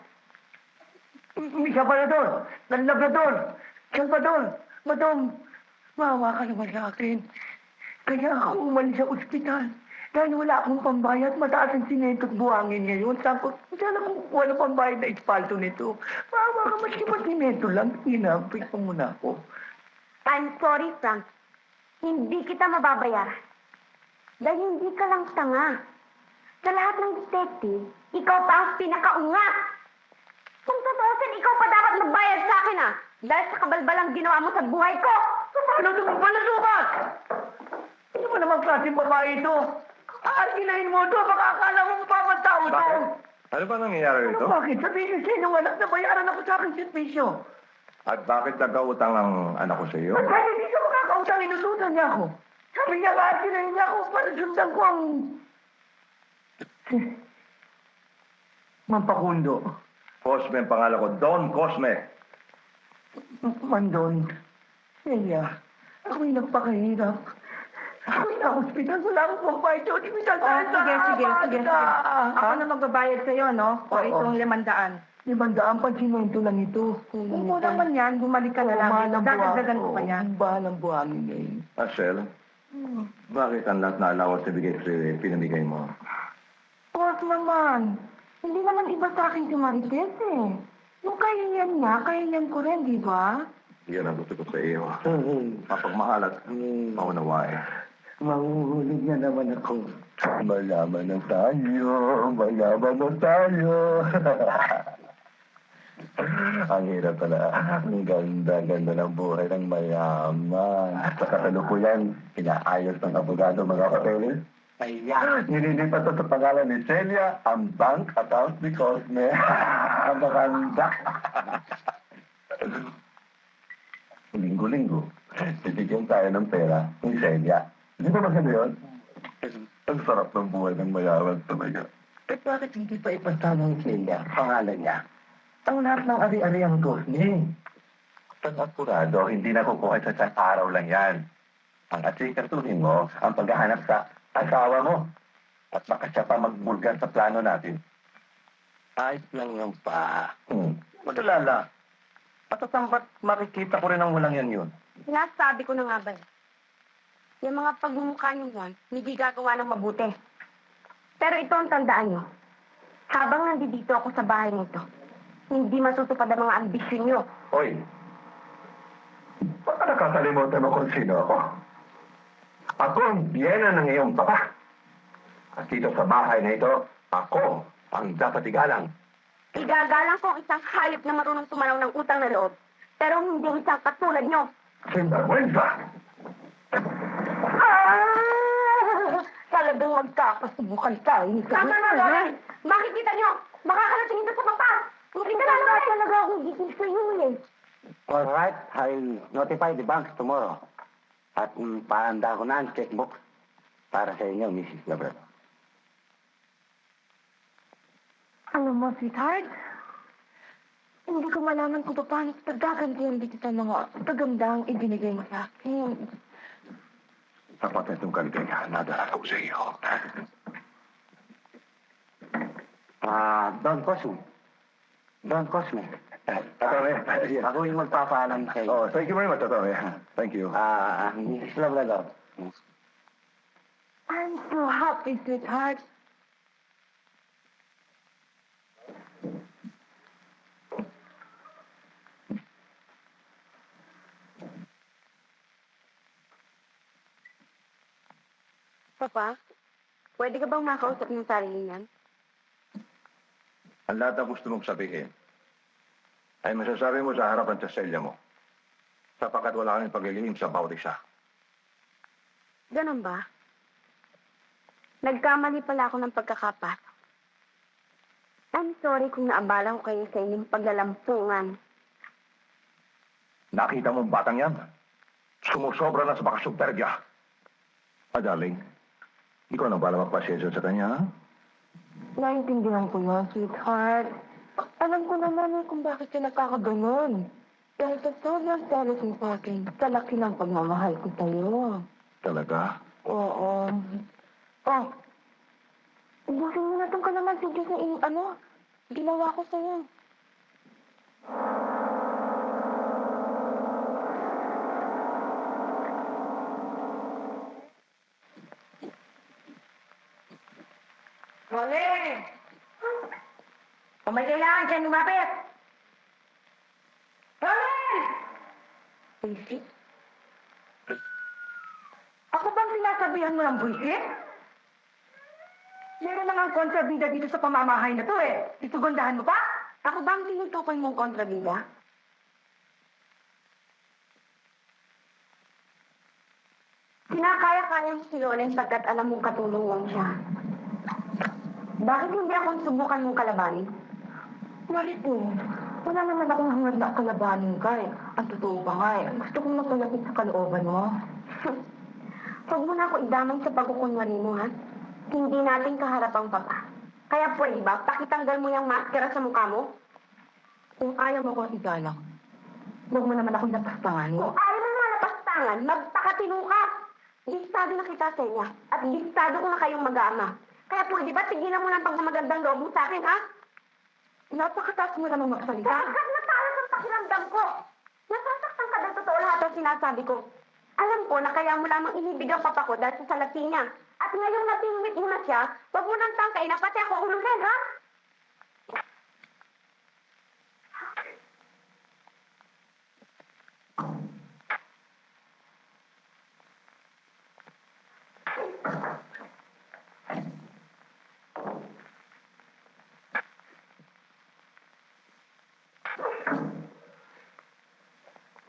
Miss Labrador! Labrador! Salvador! Madam! Maawa ka naman sa akin. Kaya ako umalis sa ospital. Dahil wala akong pambayad, mataas ang sinento at buhangin ngayon. Tapos, sana kung wala pambayad na espalto nito. Maawa ka, masimento lang. Hinapit mo muna ako. I'm sorry, Frank. Hindi kita mababayaran. Dahil hindi ka lang tanga. Sa lahat ng detective, ikaw pa ang pinakaungat. Kung totoosin, ikaw pa dapat magbayad sa akin, ah. Dahil sa kabalbalang ginawa mo sa buhay ko. Paano ito magbalasukat? Ano ba namang klaseng babae ito? Aarginahin mo ito, baka akala mo mapapatao ito. Bakit? Ano ba nangyayari rito? Bakit? Sabihin sa inyo, anak, nabayaran ako sa aking servisyo. At bakit nagkautang ang anak ko sa iyo? At kahit hindi siya makakautang, inutusan niya ako. Sabi niya, aarginahin niya ako para sundan ko ang... Mampakundo. Cosme ang pangalan ko, Don Cosme. Mandon. Celia, ako'y nagpakahirap. Ako'y na-hospital, wala akong pambayad sa hospital. Sige. Ako na magbabayad sa'yo, no? O Oo. itong 500. 500 pansimento lang ito. Kung kulang man yan, bumalik ka na lang. Dadagdagan ko pa yan. Bahalang buhangin na yun. Marcel, bakit ang lahat na allowance na pinamigay mo? Course naman. Hindi naman iba sa akin si Marites eh. Yung kahiyan niya, kahiyan ko rin, di ba? Yan ang gusto ko sa iyo. Kapagmahal at maunawain. Mahuhulog na naman ako. Mayaman na tayo. Mayaman na tayo. Ang hirap pala. Ang ganda-ganda ng buhay ng mayaman. Sa kasalukuyan, inaayos ng abogado mga kapatid. Ayan. Nililipat to sa pangalan ni Celia, ang bank account ni Cosme. Ang maganda. Linggo-linggo, bibigyan tayo ng pera ni Celia. Di ba maganda yun? Ang sarap ng buhay ng mayaman talaga. Eh bakit hindi pa ipasta ng Celia, pangalan niya? Ang lahat ng ari-ariang Cosme. Pag-apurado, hindi na kukuha sa isang araw lang yan. Ang asikasuhin mo, ang paghahanap sa asawa mo. At baka siya pa magmulgan sa plano natin. Ayos lang yung pa. Madalala. At ba't makikita ko rin ang walang yan yun? Sinasabi ko na nga ba eh. Yung mga pagmumukha niyo yan, hindi gagawa ng mabuti. Pero ito ang tandaan niyo. Habang nandito ako sa bahay nito, hindi matutupad ang mga ambisyon niyo. Hoy, baka nakakalimutan mo kung sino ako. Ako ang biyena ng iyong papa. At dito sa bahay na ito, ako ang dapat igalang. Igagalang ko ang isang hayop na marunong tumanaw ng utang na loob. Pero hindi isang katulad niyo. Sinvergüenza! Talagang magkakasubukan tayo. Tama na, Loren! Makikita niyo! Makakalating ito sa papa! Hindi ka na talaga akong gising sa iyo eh. All right, I'll notify the banks tomorrow. At paanda ko na ang checkbook para sa inyo, Mrs. Gabriel. Alam mo, sweetheart, hindi ko malaman kung paano pagkakantiyan dito sa mga pagandang ibinigay mo sa akin. Sapat na itong kaligayahan na dala ko sa iyo. Don Cosme. Don Cosme. Tatore. Ako yung magpapaalam sa iyo. Oh, thank you very much, Tatore. Thank you. Mrs. Labrador. I'm so happy, sweetheart. Papa, pwede ka bang makausap ng sarili niyan? Ang lahat na gusto mong sabihin ay masasabi mo sa harapan sa selya mo. Sapagkat wala kang paglilihim sa bawat isa. Ganun ba? Nagkamali pala ako ng pagkakapat. I'm sorry kung naabala ko kayo sa inyong paglalampungan. Nakita mo ang batang yan? Sumusobra na sa bakasyong pergya. Darling, ikaw na bala magpasensya sa kanya, ha? Naintindihan ko yan, sweetheart. Alam ko naman kung bakit siya nakakaganon. Dahil sa sobrang selos mo sa akin, sa laki ng pagmamahal ko sa'yo. Talaga? Oo. Oh, ubusin mo na itong kalaman sa Diyos na ginawa ko sa'yo. Rolly! Kung may kailangan dyan, lumapit! Rolly! Buisit? Ako bang sinasabihan mo ng buisit? Meron na nga kontrabida dito sa pamamahay na to eh. Itugundahan mo pa? Ako bang tinutukoy mong kontrabida? Kinakaya-kaya mo si Loren pagkat alam mong katulong lang siya. Bakit hindi ako subukan mong kalabanin? Marito, wala naman akong hangad na kalabanin ka eh. Ang totoo pa nga eh. Gusto kong magpalapit sa kalooban mo. Huwag mo na ako idamay sa pagkukunwari mo, ha? Hindi natin kaharap ang papa. Kaya pwede ba, pakitanggal mo yung maskara sa mukha mo? Kung ayaw mo ko igalang, huwag mo naman akong napastangan mo. Kung ayaw mo malapastangan, magpakatino ka! Listado na kita sa inyo, at listado ko na kayong mag-aama. Kaya pwede ba, tigilan mo ng pagmamagandang loob mo sa akin, ha? Napakataas mo naman magsalita. Sapagkat na tayo ng pakiramdam ko. Nasasaktan ka ng totoo lahat ang sinasabi ko. Alam ko na kaya mo lamang inibig ang papa ko dahil sa salati niya. At ngayong natingwit mo na siya, huwag mo nang tangkay na pati ako uluhin, ha?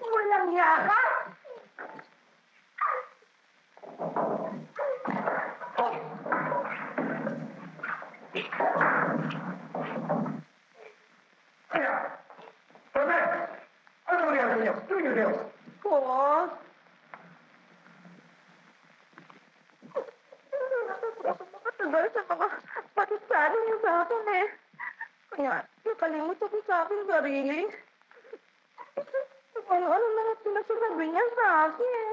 Walang hiya ka! Ano nangyari sa inyo? Tumigil kayo. Boss? Matagal sa mga patisado niyo sa akin eh. Kaya nakalimutan ko sa akin sarili. Ano na ang sinasabi niya sa akin?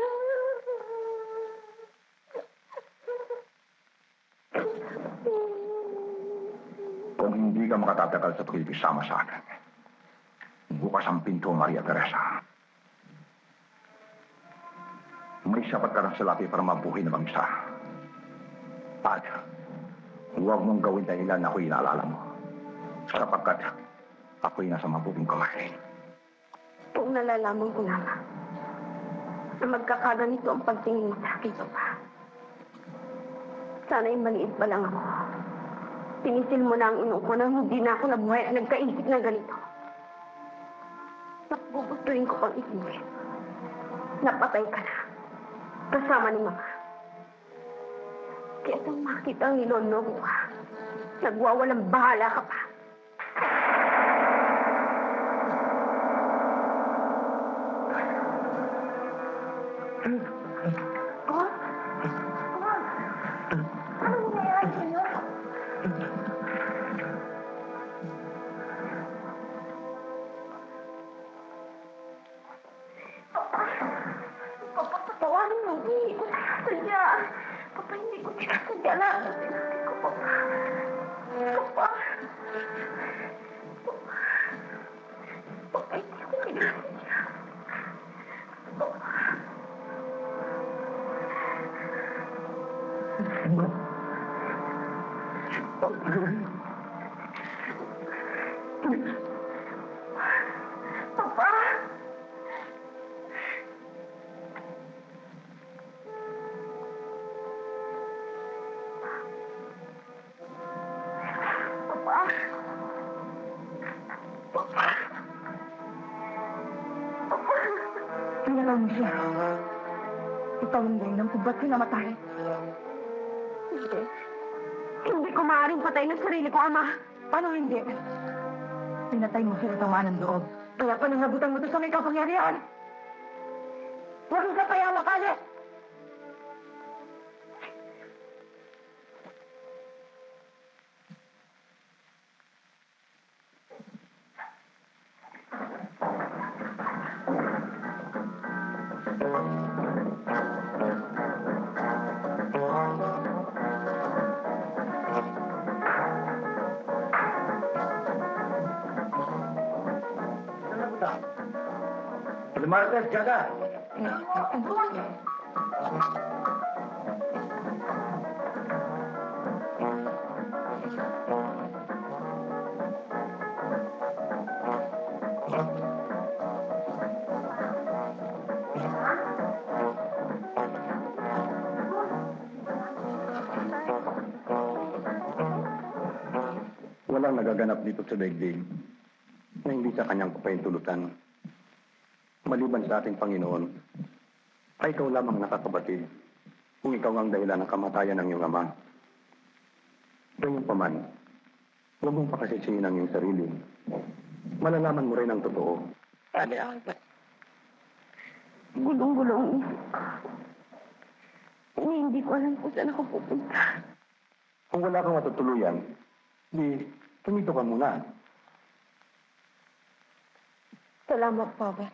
kung hindi ka makatatagal sa pagkikisama sa akin. Bukas ang pinto, Maria Teresa. May sapat ka ng salapi para mabuhay na mag-isa. At huwag mong gawin dahilan na ako'y inaalala mo. Sapagkat ako'y nasa mabuting kamay. Kung nalalaman ko lamang na magkakaganito ang pagtingin mo sa akin, Papa. Sana'y maliit pa lang ako. Pinisil mo na ang ino ko nang hindi na ako nabuhay at nagkaisip ng ganito. Gugustuhin ko pang isipin. Napatay ka na. Kasama ni Mama. Kaya nang makita ang niloloko ka, nagwawalang bahala ka pa. Oh? Ano nangyayari sa'yo? Papa, patawarin mo. Hindi ko sinasadya. Papa, hindi ko sinasadya lang. Sinabi ko, Papa. Papa. Papa, hindi ko sinasadya. Papa. Papa. Papa. Papa. Papa. Pinalaw mo siya. Ikaw ang dahilan kung ba't namatay. Hindi. Hindi ko maaaring patay ng sarili ko, Ama. Paano hindi? Pinatay mo siya sa tamaan ng loob. Kaya panangabutan mo ito sa may kapangyarihan. Huwag ka kaya makali. Martes, jaga! Walang nagaganap dito sa daigdig na hindi sa kanyang kapahintulutan. Maliban sa ating Panginoon, ay ikaw lamang nakakabatid kung ikaw ang dahilan ng kamatayan ng iyong ama. Ganyan pa man, huwag mong pakasisihin ang iyong sarili. Malalaman mo rin ang totoo. Sabi Albert, gulong-gulong isip ko. Hindi ko alam kung saan ako pupunta. Kung wala kang matutuluyan, di tumito ka muna. Salamat, Papa.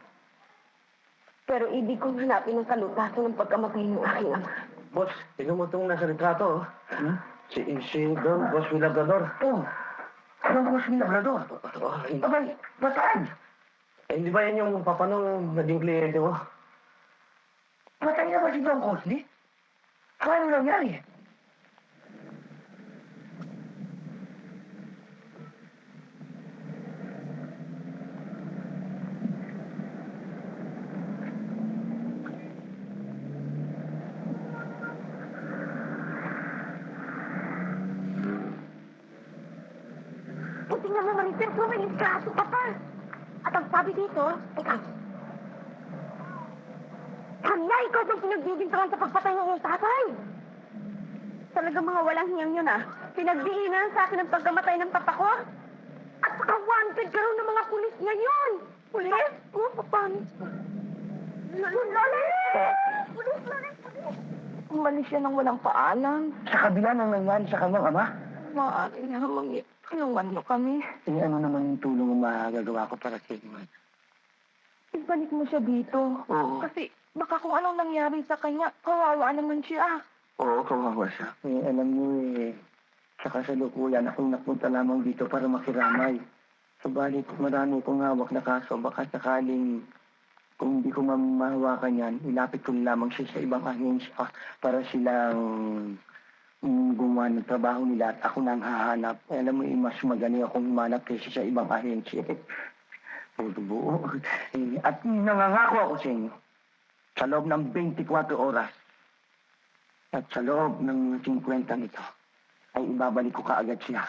Pero ibig kong hanapin ang kalutasan ng pagkamatay ng aking ama. Boss, tingnan mo itong nasa retrato, oh. Si Don Boss Labrador. Oh, ano Boss Labrador? Abay, basaan? Eh, hindi ba yan yung papanong naging kliyente mo? Patay na ba si Don Cosby? Paano nangyari? Tingnan mo, Maricel, luminis ka, Papa. At ang sabi dito, ikaw. Kanya, ikaw ang pinagbibintangan sa pagpatay ng iyong tatay. Talagang mga walang hiyang yun, ah. Pinagdiinan sa akin ang pagkamatay ng papa ko. At saka wanted ka raw ng mga pulis ngayon. Pulis? Oo, Papa. Pulis! Umalis siya nang walang paalam. Sa kabila ng nangyari sa kanyang ama? Maaari na inuwan mo kami. Eh, ano naman yung tulong ang magagawa ko para sa inyo? Ibalik mo siya dito. Oo. Kasi baka kung anong nangyari sa kanya, kawawa naman siya. Oo, kawawa siya. Eh, alam niyo Sa kasalukuyan, akong napunta lamang dito para makiramay. Subalit, marami kong hawak na kaso. Baka sakaling kung hindi ko mamahawakan yan, ilapit ko lamang siya sa ibang ahensya para silang gumawa ng trabaho nila at ako nang hahanap. Alam mo, mas magaling akong humanap kaysa sa ibang ahensya. Puro buo. At nangangako ako sa inyo, sa loob ng 24 oras at sa loob ng 50 nito, ay ibabalik ko kaagad siya.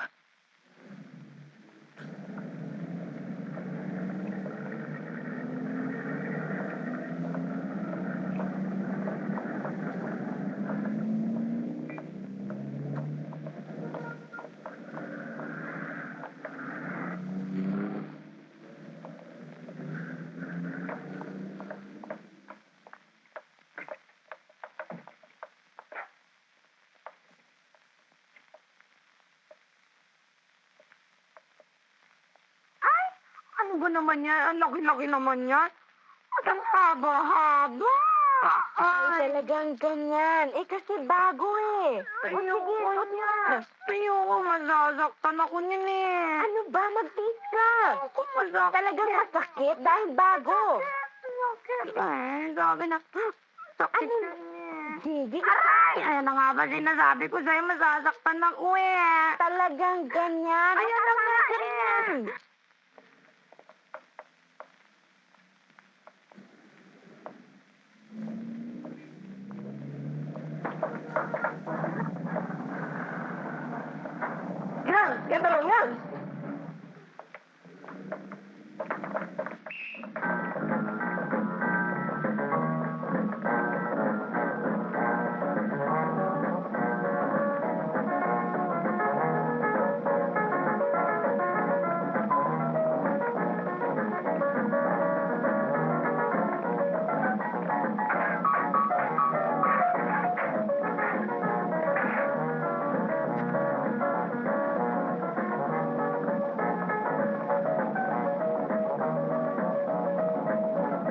Ano ba naman yan? Ang laki-laki naman yan. At ang haba-haba. Ay, talagang ganyan. Eh, kasi bago eh. Ayoko niya. Ayoko, masasaktan ako niyan eh. Ano ba? Mag-fit ka. Talagang masakit dahil bago. Ay, sabi na. Sakit na niya. Sige. Ayan na nga ba sinasabi ko sa'yo, masasaktan ako eh. Talagang ganyan. Ayan na nga ganyan. Yan talaga yan.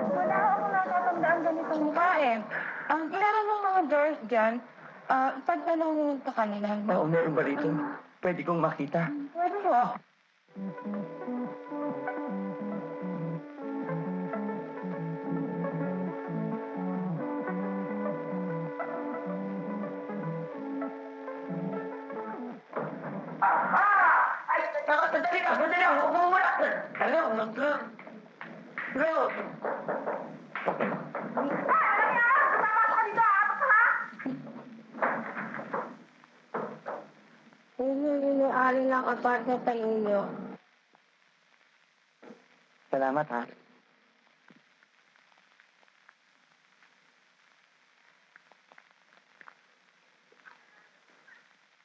Wala akong natatandaan ganitong mukha eh. Meron ng mga doors dyan. Pag tanongin ka kanila. Oo, meron ba rito? Pwede kong makita. Pwede ko. Sandali ka! Sandali ka! Huwag mo muna! Hello? Hello? Hindi lang kapag na tayo. Salamat ha.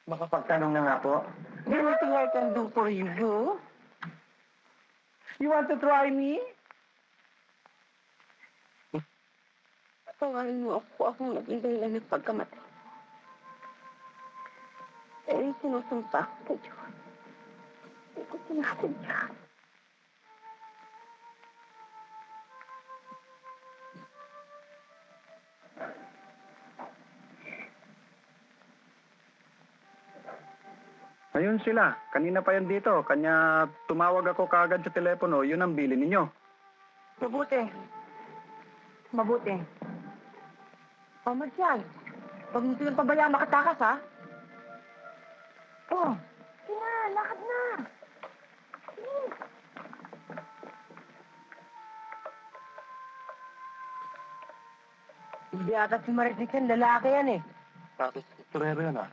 Makapagtanong na nga po. Anything I can do for you? You want to try me? Pangalan mo ako naging dahilan ng pagkamatay. Eh, sinusumpa ko sa Diyos. Hindi ko sinasadya. Ayun sila. Kanina pa yan dito. Kanya tumawag ako kaagad sa telepono. Yun ang bili ninyo. Mabuti. Mabuti. O, Marcial. Huwag mo silang pabayaan makatakas, ha? Oh. Sige na, lakad na. Hindi ata si Marites yan, lalaki yan eh. Tapos, turero yan ah.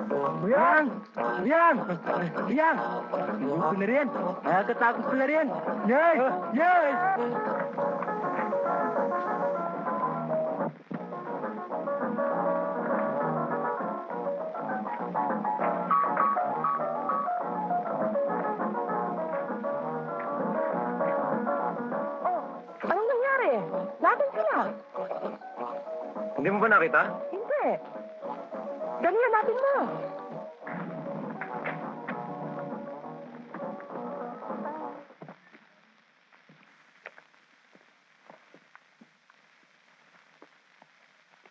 Buyang! Buyang! Buyang! Gusto na rin. Nakakatakot ko na rin. Yes! Yes! Anong nangyari? Laban sila. Hindi mo ba nakita? Hindi. Ganyan natin mo.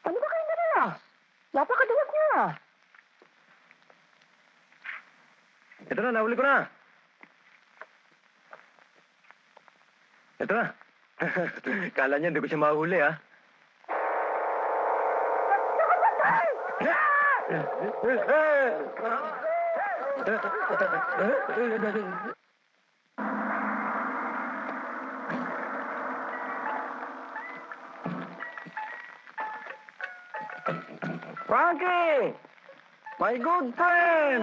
Ano ba kayo nila? Napakadilag niya. Ito na, nahuli ko na. Ito na. Kala niya hindi ko siya mahuli, ha? Frankie! My good friend!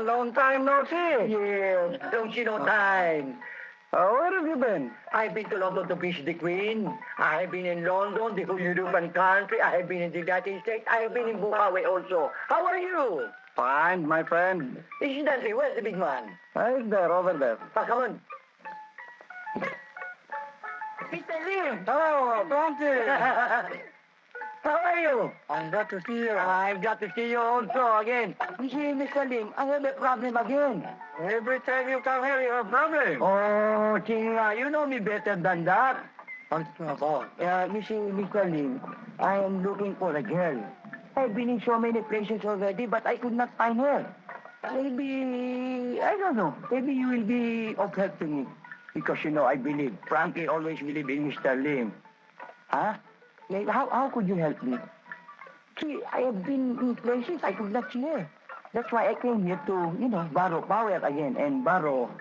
Long time no see. Yes, don't see no time. Where have you been? I've been to London to visit the Queen. I've been in London, the whole European country. I've been in the United States. I've been in Bukawi also. How are you? Fine, my friend. Isn't that the where's the big man? He's there, over there. Come on. Mr. Lim! Hello, Frankie! How are you? I'm glad to see you. I'm glad to see you also again. You see, Mr. Lim, I have a problem again. Every time you come here, you have a problem. Oh, Chinga, you know me better than that. You see, Mr. Lim, I am looking for a girl. I've been in so many places already, but I could not find her. Maybe, I don't know, maybe you will be of help to me. Because, you know, I believe, Frankie always believe in Mr. Lim. Huh? Like, how could you help me? See, I have been in places I could not see her. That's why I came here to, borrow power again and borrow,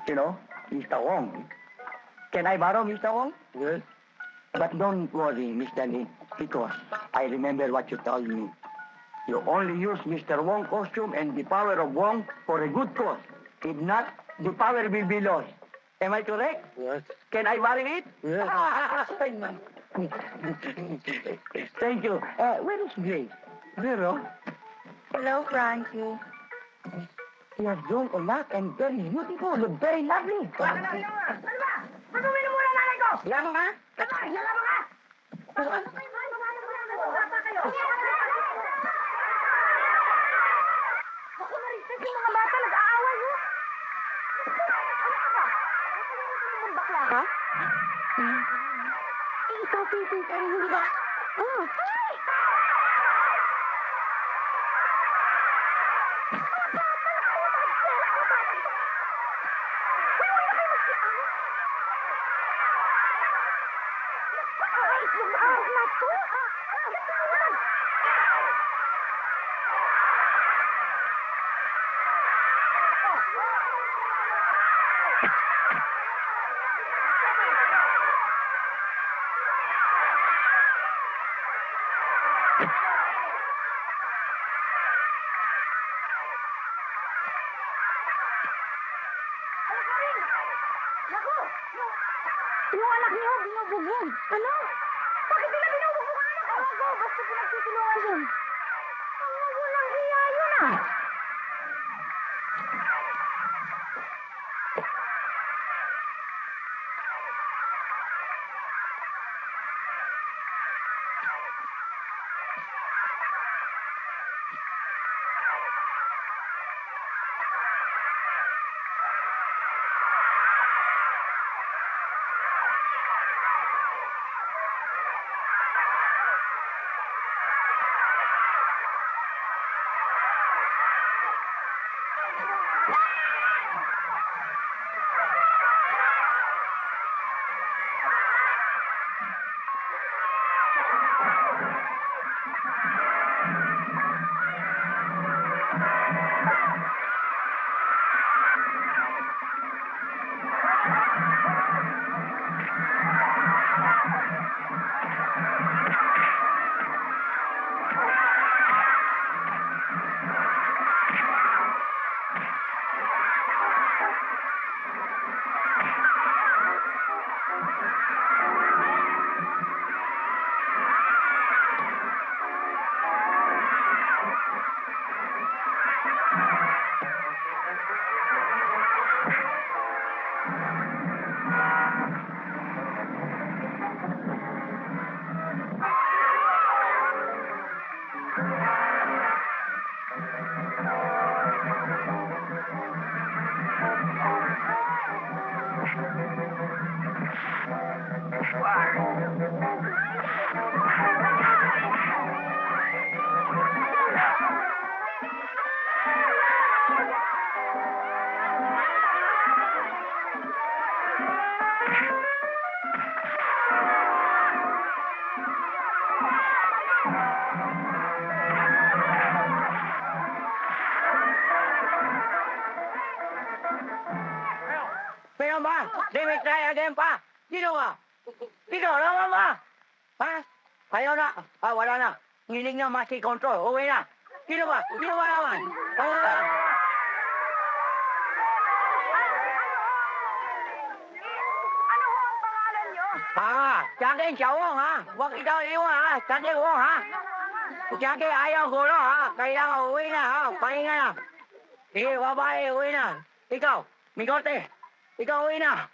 Mr. Wong. Can I borrow Mr. Wong? Yes. But don't worry, Mr. Lee, because I remember what you told me. You only use Mr. Wong costume and the power of Wong for a good cause. If not, the power will be lost. Am I correct? Yes. Can I borrow it? Yes. Thank you. Where is Grace? Vero? Hello, Frankie. She has grown a lot and very beautiful, very lovely. Ano ba? Pagawin mo muna nanay ko! Lama ka? Lalaban ka! Ano kayo? Ako na rin, yung mga bata nag-aaway mo. Ano ka ba? Bakla ka? Ikaw, Pipi, pero hindi ba? Ay! Yung anak niyo, binubugbog. Ano? Bakit nila binubugbog ang anak ko? Ewan ko, basta pinagtutulungan yun. Ang walang hiya yun ah. try again pa. Sino ka? Sino? Naman ba? Ha? Ayaw na. Wala na. Ngiling na masi control. Uwi na. Sino ba? Sino ba naman? Ano ho ang pangalan niyo? Jackie Chawong ha. Huwag ikaw iwan ha. Jackie Wong ha. Jackie ayaw gulo ha. Kailangan uwi na ha. Pahinga na. Sige, babae, uwi na. Ikaw, Migote. Ikaw uwi na.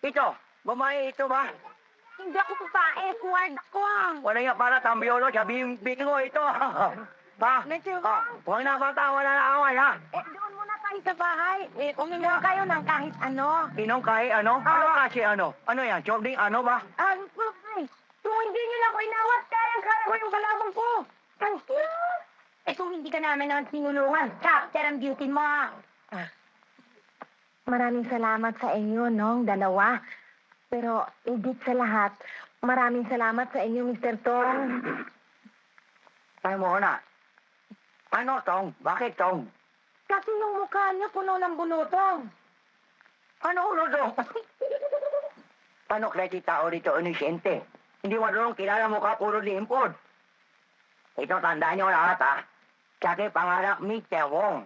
Ito, babae ito ba? Hindi ako babae. Kuward ko. Wala nga para tambiyolo sa bingo ito. Ha? Medyo- Huwag na bata, wala na away ha. Doon muna tayo sa bahay. Uminom kayo ng kahit ano. Inom kahit ano? Ano kasi ano? Ano yan? Jobding ano ba? Kung hindi niyo lang ako inawat, kaya ko yung kalabang ko. Kung hindi ka namin ang sinulungan, capture ang duty mo. Maraming salamat sa inyo, nong dalawa. Pero higit sa lahat, maraming salamat sa inyo, Mr. Tong. Tayo muna. Ano, Tong? Bakit, Tong? Kasi yung mukha niya puno ng bulutong. Ano ulo, Tong? Paano klase tao dito, inisente? Hindi marunong kilala mo ka, puro limpod. Ito, tandaan niyo lahat, ha? Tsaka pangarap ni Chawong.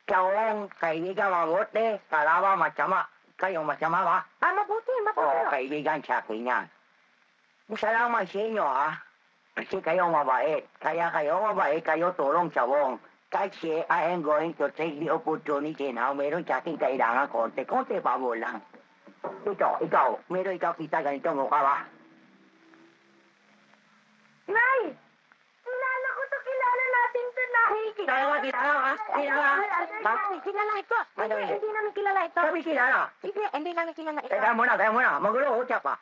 Chawong, kaibigan mabuti, kalawa masama. Kayo masama ba? Mabuti. Oo, kaibigan sa akin yan. Isa lang man sa inyo, ha? Kasi kayo mabait. Kaya kayo mabait, kayo tulong Chawong. Kasi I am going to take the opportunity now. Meron sa akin kailangan konti pa mo lang. Ikaw, meron ikaw kita ganito mukha ba? Nay! Kilala ko to, kilala natin to, Nay. Kilala, ha? Kilala ito. Ano yun? Hindi namin kilala ito. Sabi kilala. Hindi namin kilala ito. Kaya muna. Magulo, utya pa.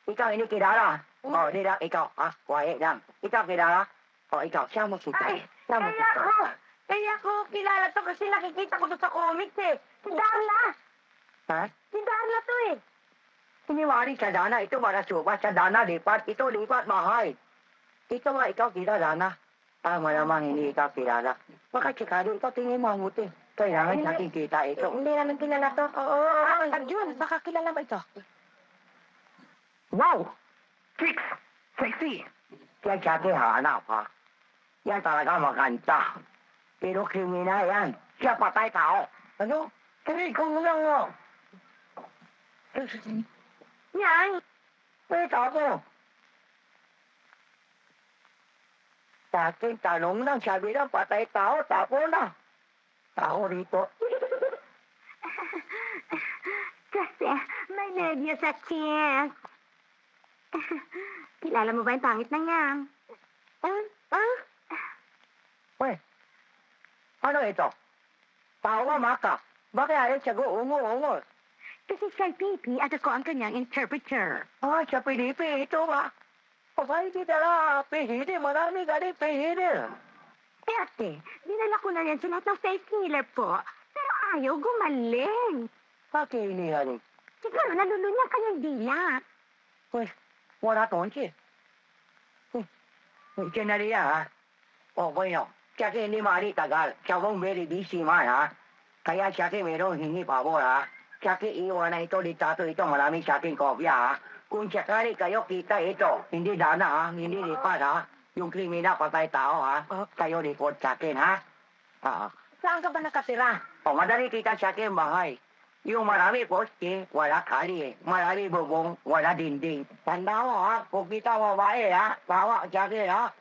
Ikaw hindi kilala. Oh, di lang, ikaw, ha? Quiet lang. Ikaw kilala? Oh, ikaw, siya mo kita. Siya mo kita. Kaya ko kilala to kasi nakikita ko to sa comics eh. Si Darla. Ha? Si Darla to eh. Siniwari sa dana, ito para suba sa dana, lipat. Ito, lipat, mahal. Ito ba, ikaw kilala na? Malamang hindi ikaw kilala. Baka chikado, ikaw tingin mo ang muti. Kailangan sa akin kita ito. Hindi namin kilala to. Oo. Arjun, baka kilala ba ito? Wow! Chicks! Sexy! Yan sa akin hanap, ha? Yan talaga maganda. Pero kriminal yan. Siya patay tao. Ano? Kasi ikaw mo lang, oh. Yan. Wait ako. Sa akin, tanong lang, sabi lang, patay tao, tapo na. Tao rito. Kasi may nervyo sa chest. Kilala mo ba yung pangit na yan? Weh, ano ito? Tao ka, maka. Bakit ayaw siya ungo? Kasi siya Pipi at ako ang kanyang interpreter. Sa Pilipi, ito ba? Pagay kita na, pihili, marami ka rin pihili. Ate, dinala ko na yan sa lahat ng face healer po. Pero ayaw gumaling. Bakit inihan? Siguro nalulunya kanyang dila. Weh, wala tonsi. Generia, ha? Bueno, kasi hindi mali tagal. Siya kong very busy man, ha? Kaya siya meron hingi pabor, ha? Siya iwan na ito, ditato ito, maraming sa ating kopya, ha? Kung sakali kayo kita ito, hindi dana, ha? Hindi lipat, ha? Yung kriminal patay tao, ha? Kayo report sa akin, ha? Saan ka ba nakatira? Madali kita sa akin bahay. Yung marami poste, wala kali, marami bubong, wala dinding. Tanda mo, ha? Kung kita babae, ha? Bawa sa akin, ha?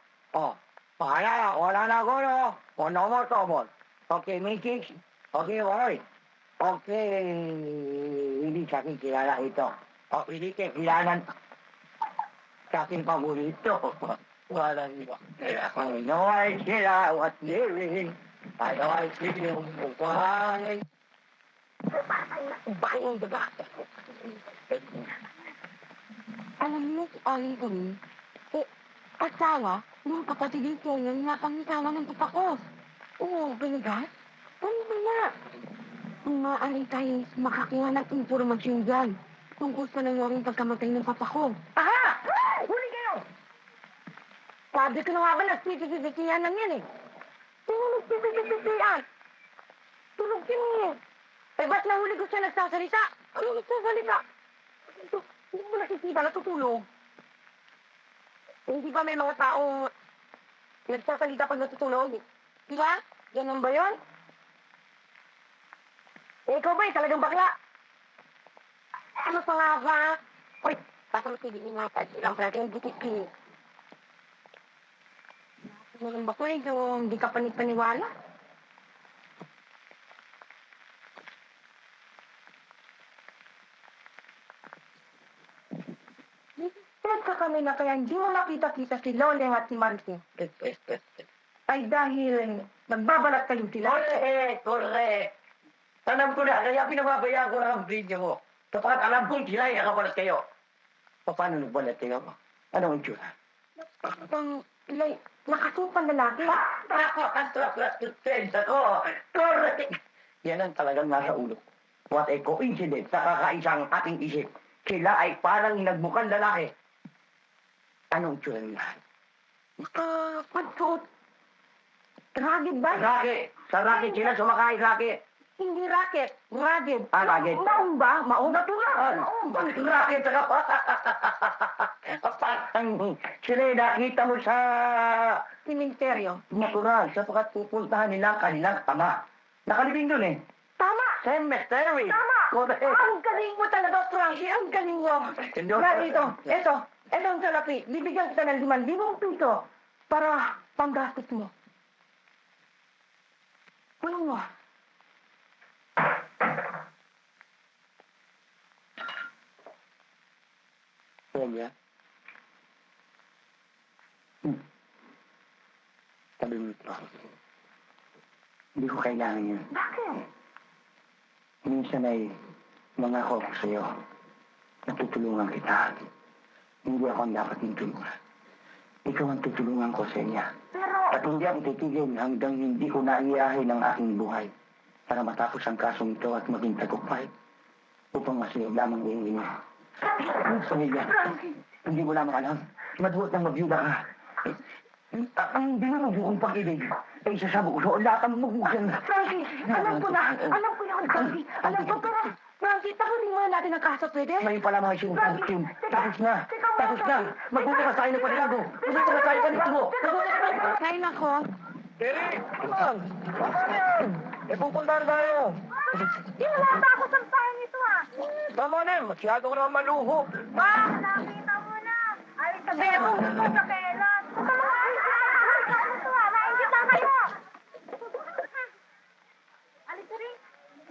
Wala na gulo. Mo tobol. Okay, Mrs. Okay, boy. Okay, hindi sa akin kilala ito. Hindi kayo kilala sa akin paborito. Wala niyo. I know I was living. I know I was living. Why? Bayang daga. Alam mo, ang asawa, yung kapatid ko, yung napangisawa ng papa ko. Oo, gano'n. Ano ba nga? Maaari tayo makakuha ng impormasyon dyan tungkol sa nangyaring pagkamatay ng papa ko. Aha! Huli kayo! Sabi ko na nga ba, nagpipipipitiyan lang yan eh. Sino nagpipipitiyan? Tulog yun eh. Eh, ba't nahuli ko siya nagsasalita? Ano nagsasalita? Hindi mo nakikita natutulog. Hindi ba may mga taong nagsasalita pag natutulog? Di ba? Ganun ba yun? Eh, ikaw ba talagang bakla? Ano pa nga ba? Uy, baka matigilin natin. Ilang pala yung dikit-dikit. Ganun ba ko eh, hindi ka panipaniwala? Ka kami na kaya hindi mo makita-kita si Loleng at si Marcy. Ay dahil nagbabalat kayong sila. Correct. Alam ko na, kaya pinababayaan ko lang ang breed niyo mo. Kapag alam kong sila ay nakabalat kayo. Paano nagbalat kayo? Ano ang tsura? Pang, nakasupang lalaki. Ako, correct. Yan ang talagang nasa ulo. What a coincidence sa kakaisang ating isip. Sila ay parang nagmukhang lalaki. Anong tsura nila? Pagsuot. Ragged ba? Racket. Sa racket sila sumakay racket. Hindi racket. Ragged. Racket. Maong ba? Maong? Natural. Racket. Patang. Sila ay nakita mo sa Simenteryo. natural sapagkat pupuntahan nila ang kanilang ama. Nakalibing dun eh. Tama! Cemetery. Tama! Correct. Ang galing mo talaga, Frankie. Ang galing mo. Ito ang salapi. Bibigyan kita ng 5,000 piso para panggastos mo. Ano mo? Sonia? Sabi mo ito. Hindi ko kailangan yun. Bakit? Minsan ay mangako ako sa'yo. Natutulungan kita. Hindi ako ang dapat mong tulungan. Ikaw ang tutulungan ko sa niya. Pero, At hindi ako titigil hanggang hindi ko naiyahin ang aking buhay para matapos ang kasong ito at maging tagumpay upang masunod lamang ang inyo. Pamilya, hindi mo lamang alam. Maduot ng mabyuda ka. Ang binurong pag-ibig ay sasabog ko lahat ang magugan. Frankie, alam ko na. Alam ko yun, Frankie. Alam ko, pero, Frankie, takunin mo natin ang kaso, pwede? Ngayon pala mga siyong team. Tapos na. Tapos na. Magbuto ka tayo ng panilago. Magbuto ka tayo ng tumo. Ay, nako. Eric! Pupuntahan tayo. Di wala pa ako sa tayo nito, ah. Tama na, masyado ko naman maluho. Nakita mo na. Ay, sabihin mo mo sa kailan. Nainggit na kayo. Alis na rin.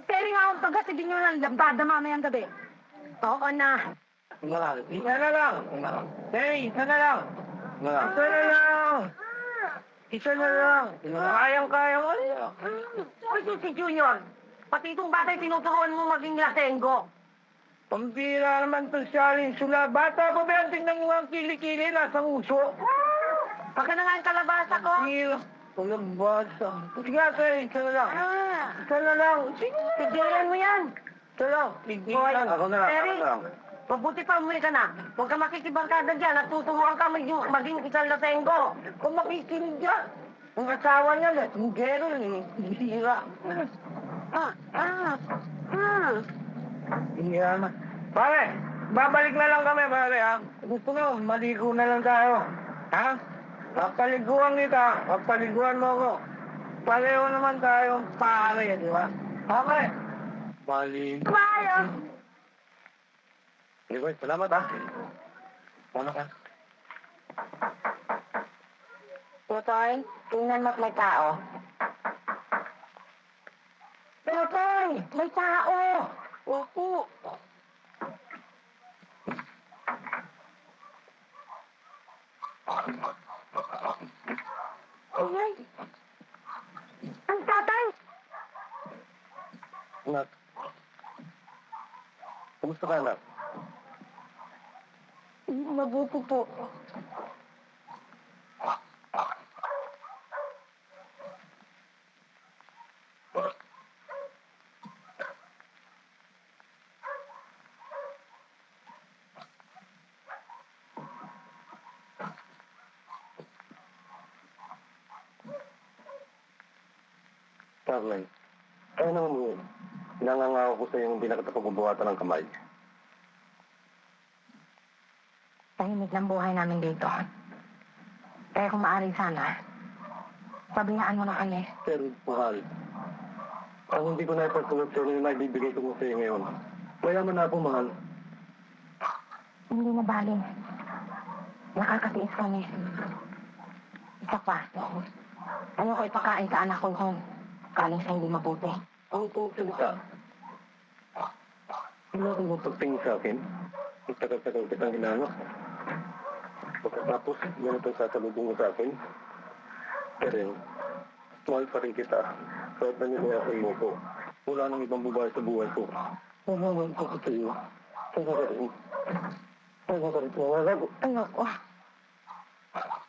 Pero nga akong pagkatibig nyo ng lambada mamayang gabi. Oo na. Isa na lang. Hey, isa na lang. Isa na lang. Isa na lang. Kayang-kaya mo. Uy, si Junior. Pati itong batay tinuturuan mo maging lasenggo. Pambira naman itong challenge sula. Bata pa ba ang tingnan mo ang kili-kili nasa uso? Baka na nga ang kalabasa ko. Kalabasa. Sige nga, isa na lang. Isa na lang. Tigilan mo yan. Isa lang. Boy, Ako na lang. Eric, mabuti pa umuwi ka na. Huwag ka makikibarkada dyan at tuturuan ka maging isang lasenggo. Kung makikinig dyan. Ang asawa niya, lasinggero, hihira. Hindi naman. Pare, babalik na lang kami, pare, ha? Gusto ko, maligo na lang tayo. Ha? Papaliguan kita, papaliguan mo ako. Pareho naman tayo, pare, di ba? Okay. Maligo. Bayo! Anyway, salamat, ha? Ano ka? Tutoy, tingnan mo't may tao. Tutoy, may tao! Opo. Ay, ang tatay! Anak. Kumusta ka, anak? Mabuti po. Carmen, ano naman mo yun? Nangangako ko sa yung binakita ko bubuhatan ng kamay. tahimik ng buhay namin dito. Kaya kung maaari sana, pabayaan mo na kami. Pero, mahal, ang hindi ko na ipagtulog pero yung naibibigay ko mo sa'yo ngayon. Mayaman na ako, mahal. Hindi na baling. Nakakatiis kami. Isa pa, ayoko ipakain sa anak ko kung kaling sa hindi mabuti. Ang tungkol ka. Wala kang magpagtingin sa akin. Ang tagal-tagal kitang ginanap. Pagkatapos, ganito ang sasalubong mo sa akin. Pero, mahal pa rin kita. Kahit na nilayakan mo ko. Wala nang ibang babae sa buhay ko. Mamaman ko sa iyo. Kaya ka rin. Kaya ka rin. Mawala ko. Anak ko.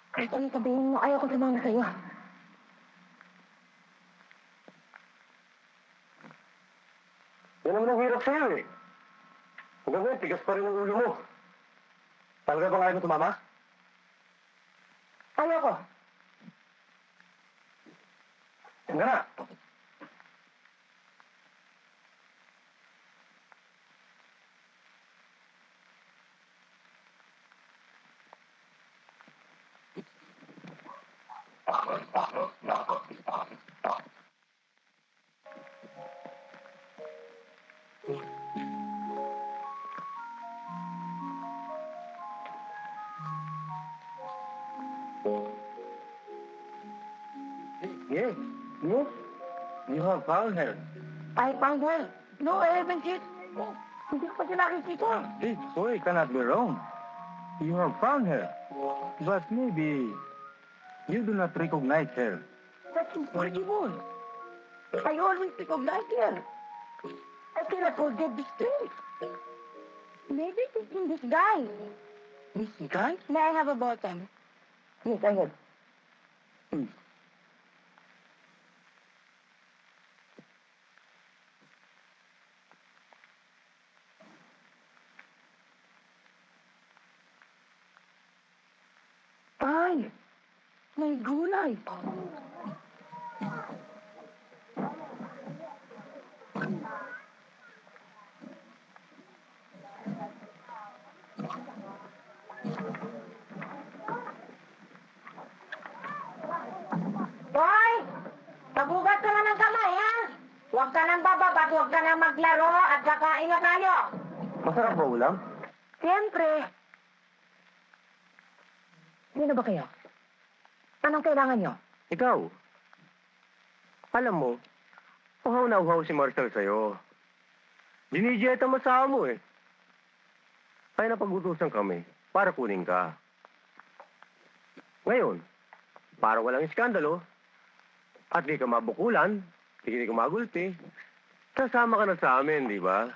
Kahit ano sabihin mo, ayaw ko sumama sa'yo. Yan naman ang hirap sa'yo eh. Hanggang ngayon, tigas pa rin ang ulo mo. Talaga bang ayaw mo tumama? Ayaw ko. Hanggang na! Yes, yes. You have found her. I found her. No, I haven't seen. Hindi ko pa siya nakikita. This boy cannot be wrong. You have found her. But maybe you do not recognize her. That's impossible. I always recognize her. I cannot forget this face. Maybe it's in this guy. This guy? May I have a bottom? Yes, I have. Ay, may gulay. Boy! Magugat ka na ng kamay, ha? Huwag ka nang bababa, huwag ka nang maglaro at kakain na tayo. Masarap ba ulam? Siyempre. Sino ba kayo? Anong kailangan nyo? Ikaw. Alam mo, uhaw na uhaw si Marcel sa'yo. Dinijeta mo sa mo eh. Kaya napag-utusan kami para kunin ka. Ngayon, para walang iskandalo, at di ka mabukulan, di ka magulti, sasama ka na sa amin, di ba?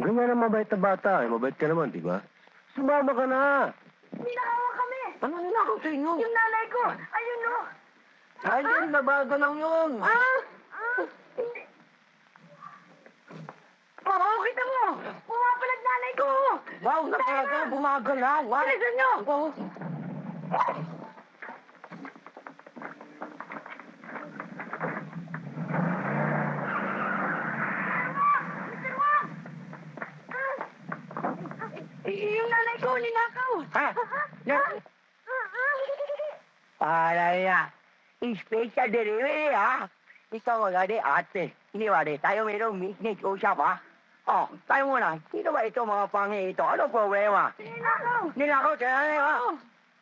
Ganyan ang mabait na bata, eh. Mabait ka naman, di ba? Sumama ka na! Ninakawa kami. Ano nilakaw sa inyo? Yung nanay ko. Ayun no. Ay, nabago lang yun. Hindi. Oo, kita mo. Pumapalag nanay ko. Wow, nakalaga, bumagalaw. Wow. Bilisan nyo. Wow. Yung nanay ko, ninakaw. Ha? Yan. Alay na. Special delivery, ha? Ikaw wala di ate. Hindi ba di? Tayo mayroong business usap, ha? Oh, tayo muna. Sino ba ito mga pangi ito? Ano problema? Ninakaw. Nilakaw sa nanay, ha?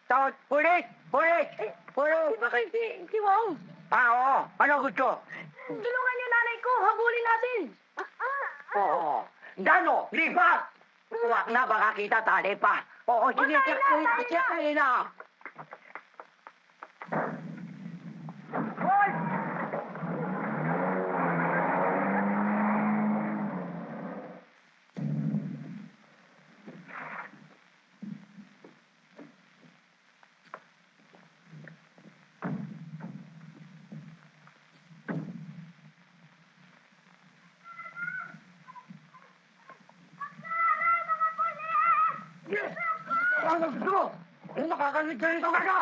Tawag, pulis! Pulis! Pulis! Di ba kayo si Wong? Ah, oo. Ano gusto? Tulungan niyo nanay ko. Habulin natin. Oo. Dano! Lipat! Huwag na, baka kita tali pa. Oo, sige, check kayo na. Ano gusto? Nakakalimutan ka rin ka.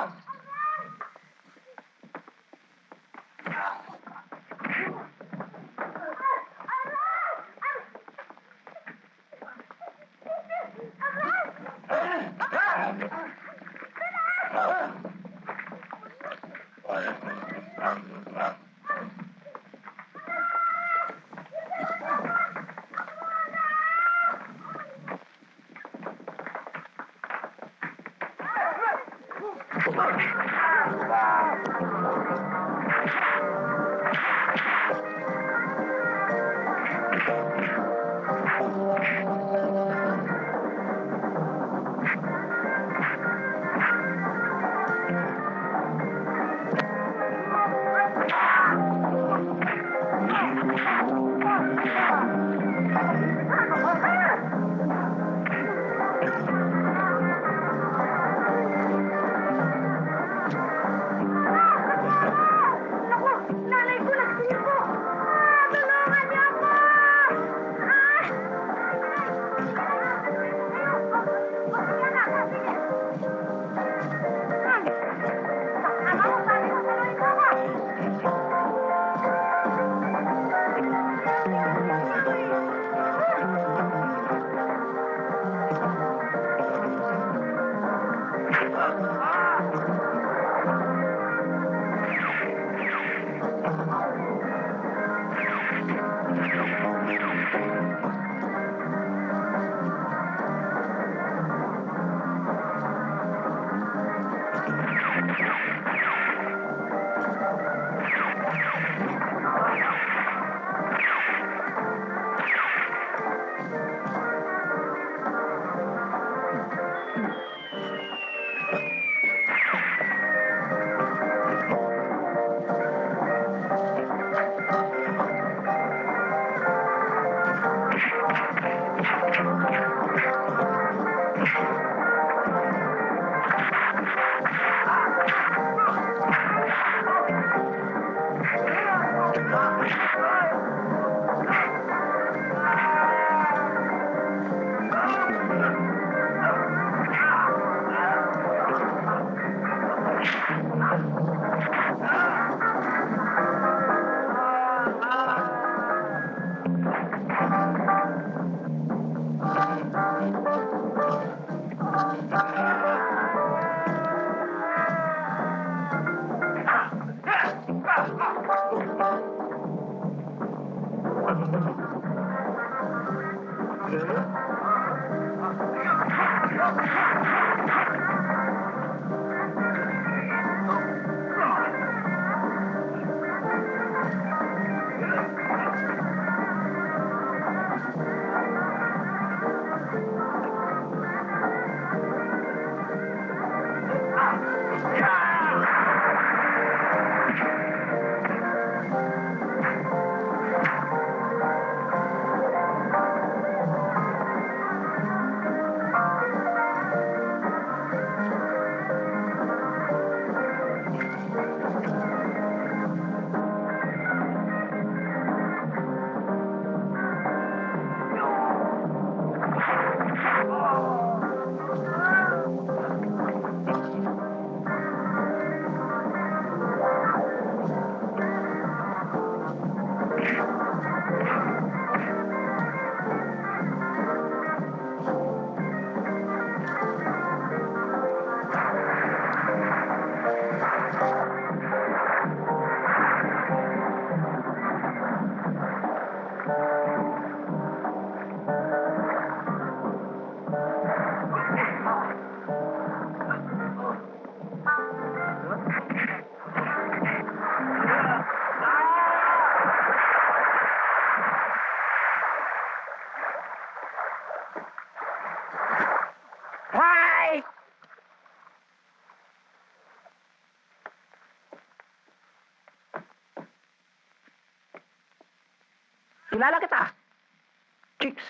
Hi! Kilala kita. Chicks.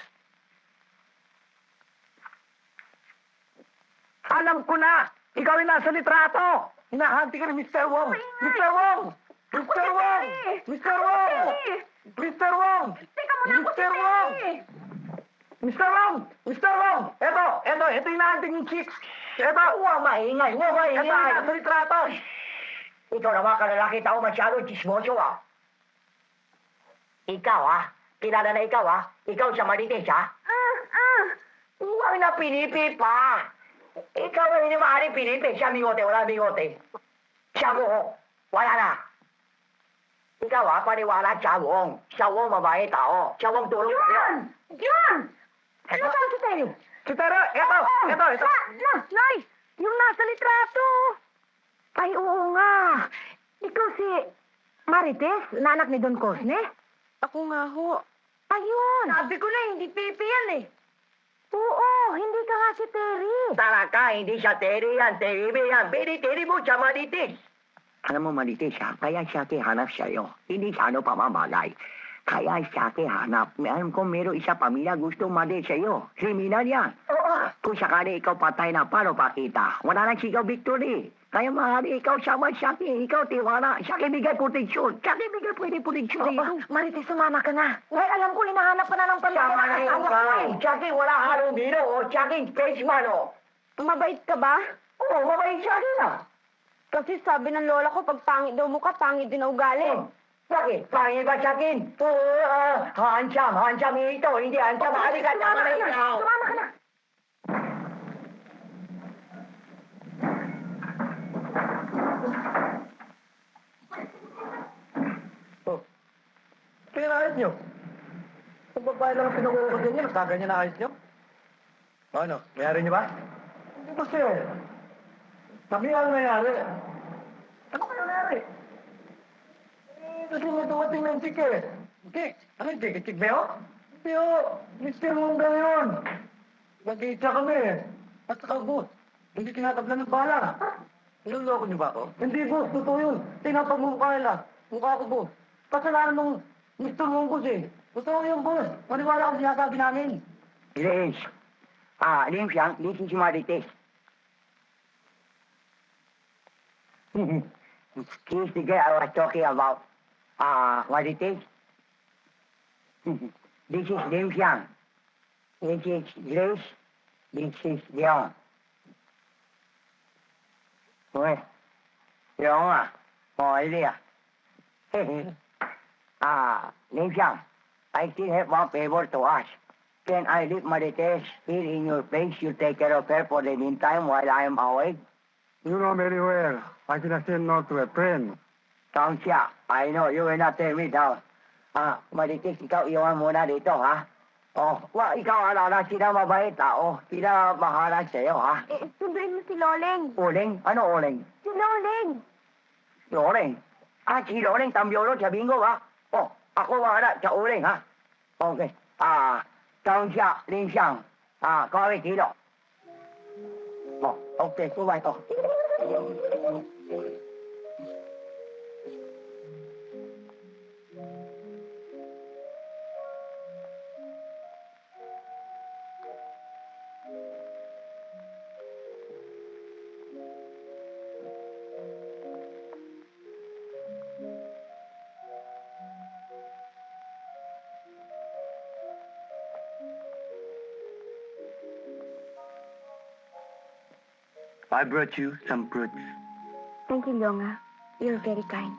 Alam ko na! Ikaw ay nasa litrato! Hinahanti ka ni Mr. Wong! Mr. Wong! Mr. Wong! Mr. Wong! Mr. Wong! Teka muna ako, Mr. Wong! Mr. Wong! Mr. Wong! Ito yung hinahanti ng chicks! Ito! Huwag maingay! Huwag maingay! Ito yung nasa litrato! Ikaw naman ka lalaki tao masyado chismoso ah! Ikaw ah! Kilala na ikaw ah! Ikaw sa Marites ah! Huwag na pinipit pa! Ikaw na hindi maaaring pinipit. Siya bigote, wala bigote. Siya buhok, wala na. Ikaw ah, paniwala siya buhong. Siya buhong babae tao. Siya buhong tulong. Yun! Ito? Nasaan si Terry? Si Tero, ito. Nay! Yung nasa litrato! Ay, oo nga. Ikaw si Marites, nanak ni Don Cosne? Ako nga ho. Ayun! Sabi ko na, hindi pipi yan eh. Oo, hindi ka nga si Terry. Tara ka, hindi siya Terry yan. Terry yan. Terry mo siya Marites. Alam mo, Marites ha, kaya siya kihanap sa'yo. Hindi siya pamamalay. Kaya siya kihanap. Alam ko meron isa pamilya gusto mali sa'yo. Kriminal yan. Oo. Kung sakali ikaw patay na, paano pakita? Wala nang sigaw victory. Kaya maaari ikaw sama siya, ikaw tiwala. Siya bigay proteksyon. Siya bigay pwede proteksyon Oo, dito. Marites, sumama ka na. Ay, alam ko, hinahanap ka na ng pamilya. Sama na ikaw. Siya wala halong dino. Siya space man o. Mabait ka ba? Oo, mabait siya na. Kasi sabi ng lola ko, pag pangit daw mukha, pangit din ang ugali. Bakit? Pangit ba siya kin? Handsome ito. Hindi handsome. Halika, tama na ikaw. Sumama ka na. ganyan ayos nyo? Kung babae lang ang pinukuha ko sa inyo, nagkaganyan na ayos nyo? Ano, mayari nyo ba? Hindi kasi. Kami ang mayari. Ano kayo mayari? Kasi may dumating ng chik eh. Chik? Ano yung chik? Chik ba yun? Hindi o. Mr. Mongga yun. Nag-iitsa kami eh. At saka boss, hindi tinatablan ng bala. Niloloko niyo ba ako? Hindi boss, totoo yun. Tinapagmumukha nila. Mukha ko boss. Kasalanan nung Mr. Monggos eh. Totoo yun boss. Maniwala ko sinasabi namin. Grace. Lim Xiang, this is Marites. She's the girl I was talking about. Marites. This is Lim Xiang. This is Grace. This is Leon. Uy, Leon à? Ngồi đi à? Lim Xiang, I still have one favor to ask. Can I leave Marites here in your place? You take care of her for the meantime while I am away? You know very well. I cannot say no to a friend. Tang Xia, I know you will not turn me down. Marites, ikaw iwan muna dito, ha? Ikaw alala, sila mabait tao. Sila mahala sa'yo, ha? Sunduin mo si Loleng. Uling? Ano uling? Si Loleng. Loleng? Si Loleng, tambiolo sa bingo, ha? Ako wala sa uling, ha? Okay. Tang Xia, Lim Xiang, Kawit Hilo. Okay, goodbye to. I brought you some fruits. Thank you, Longa. You're very kind.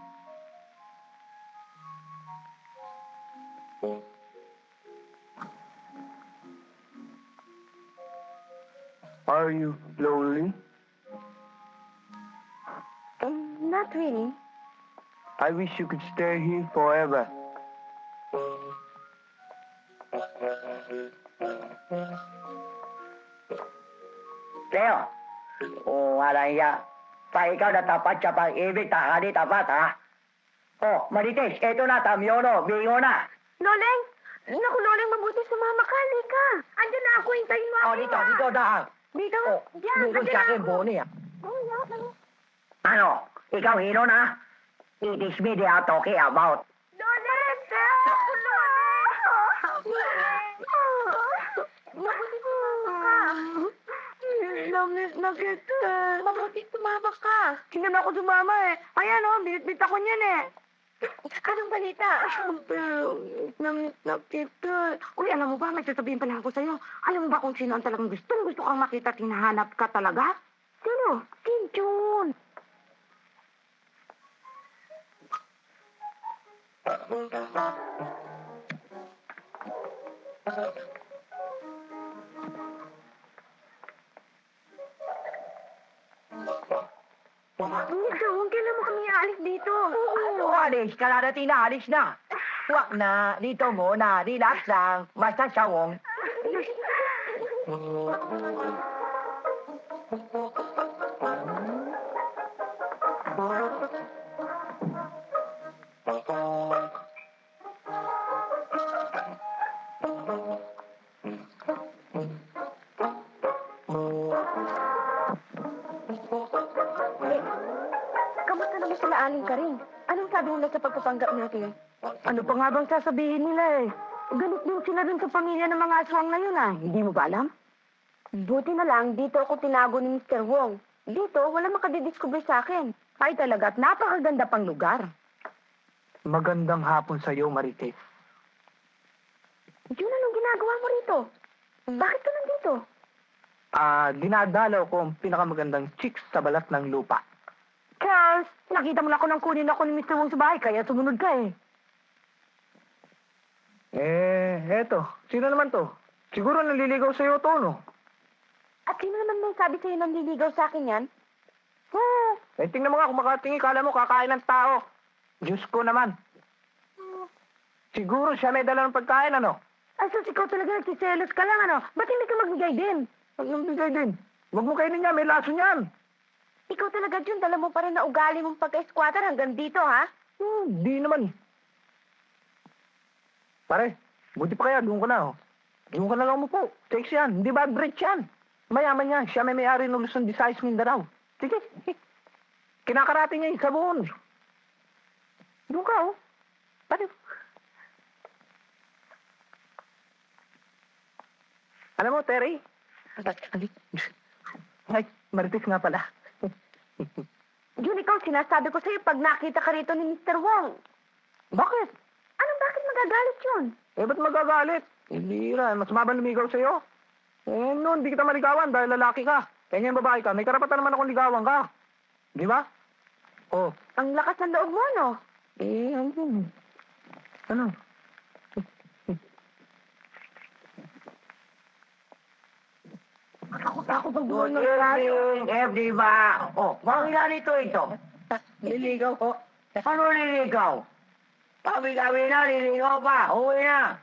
Are you lonely? Not really. I wish you could stay here forever. Leo, Alaya, pa ikaw na tapat sa pag-ibig, takali tapat, ha? Marites, eto na, tamyono, bingo na. Loleng! Naku, Loleng, mabuti sumama ka. Halika. Andiyan na ako. Hintayin mo ako. Dito, daan. Dito? Diyan. Doon Andiyan sa na akin, ako. Boni, Oh, yan. Ano, ikaw hino na? It is me they are talking about. Loleng! Naku, Loleng! Mabuti sumama ka. Namiss na kita. Mabuti sumama ka. Hindi na ako sumama eh. Ayan o, binit-bit ako niyan eh. Anong balita? Pero, namiss na kita. Uy, alam mo ba, may sasabihin pala ako sa'yo. Alam mo ba kung sino ang talagang gusto kang makita at hinahanap ka talaga? Sino? Si June. Huwag kailan mo kami aalis dito. Alis, kaladating na, alis na. Wag na, dito muna, relax lang. Basta sawong. Kamusta naman sila Aling Karing? Anong sabi nila sa pagpapanggap natin? Ano pa nga bang sasabihin nila eh? Ganit din sila dun sa pamilya ng mga aswang na yun ah. Hindi mo ba alam? Buti na lang, dito ako tinago ni Mr. Wong. Dito, wala makadidiscover sa akin. Ay talaga, at napakaganda pang lugar. Magandang hapon sa iyo, Marites. June, anong ginagawa mo rito? Bakit ka nandito? Dinadalaw ko ang pinakamagandang chicks sa balat ng lupa. Charles, nakita mo na ako nang kunin ako ni Mr. Wong sa bahay, kaya sumunod ka eh. Eto. Sino naman to? Siguro naliligaw sa iyo to, no? At sino naman may sabi sa'yo nang liligaw sa akin yan? Tingnan mo nga kung makatingi, kala mo kakain ng tao. Diyos ko naman. Siguro siya may dala ng pagkain, ano? Asa ikaw talaga nagsiselos ka lang, ano? Ba't hindi ka magbigay din? Anong bigay din? Huwag mo kainin niya, may laso niyan. Ikaw talaga, Jun, dala mo pa rin na ugali mong pagka-squatter hanggang dito, ha? Di naman. Pare, buti pa kaya, doon ka na, oh. Doon ka na lang umupo. Sexy yan, hindi ba rich yan? Mayaman yan, siya may-ari ng Luzon, Visayas, Mindanao. Sige, kinakarate niya yung sabon. Doon ka, oh. Pare. Alam mo, Terry? Ay, Marites nga pala. Jun, ikaw, sinasabi ko sa'yo pag nakita ka rito ni Mr. Wong. Bakit? Anong bakit magagalit yun? Eh, ba't magagalit? Hindi mas mabang lumigaw sa'yo. Eh, noon, di kita maligawan dahil lalaki ka. Kaya ngayon babae ka, may karapatan naman akong ligawan ka. Di ba? Oh, Ang lakas ng loob mo, no? eh, ano yun? Ano? Ako pag buwan Good ng radio. evening, everyone. Oh, mga nito ito. Niligaw ko. Ano liligaw? Kami-kami na, liligaw pa. Uwi na.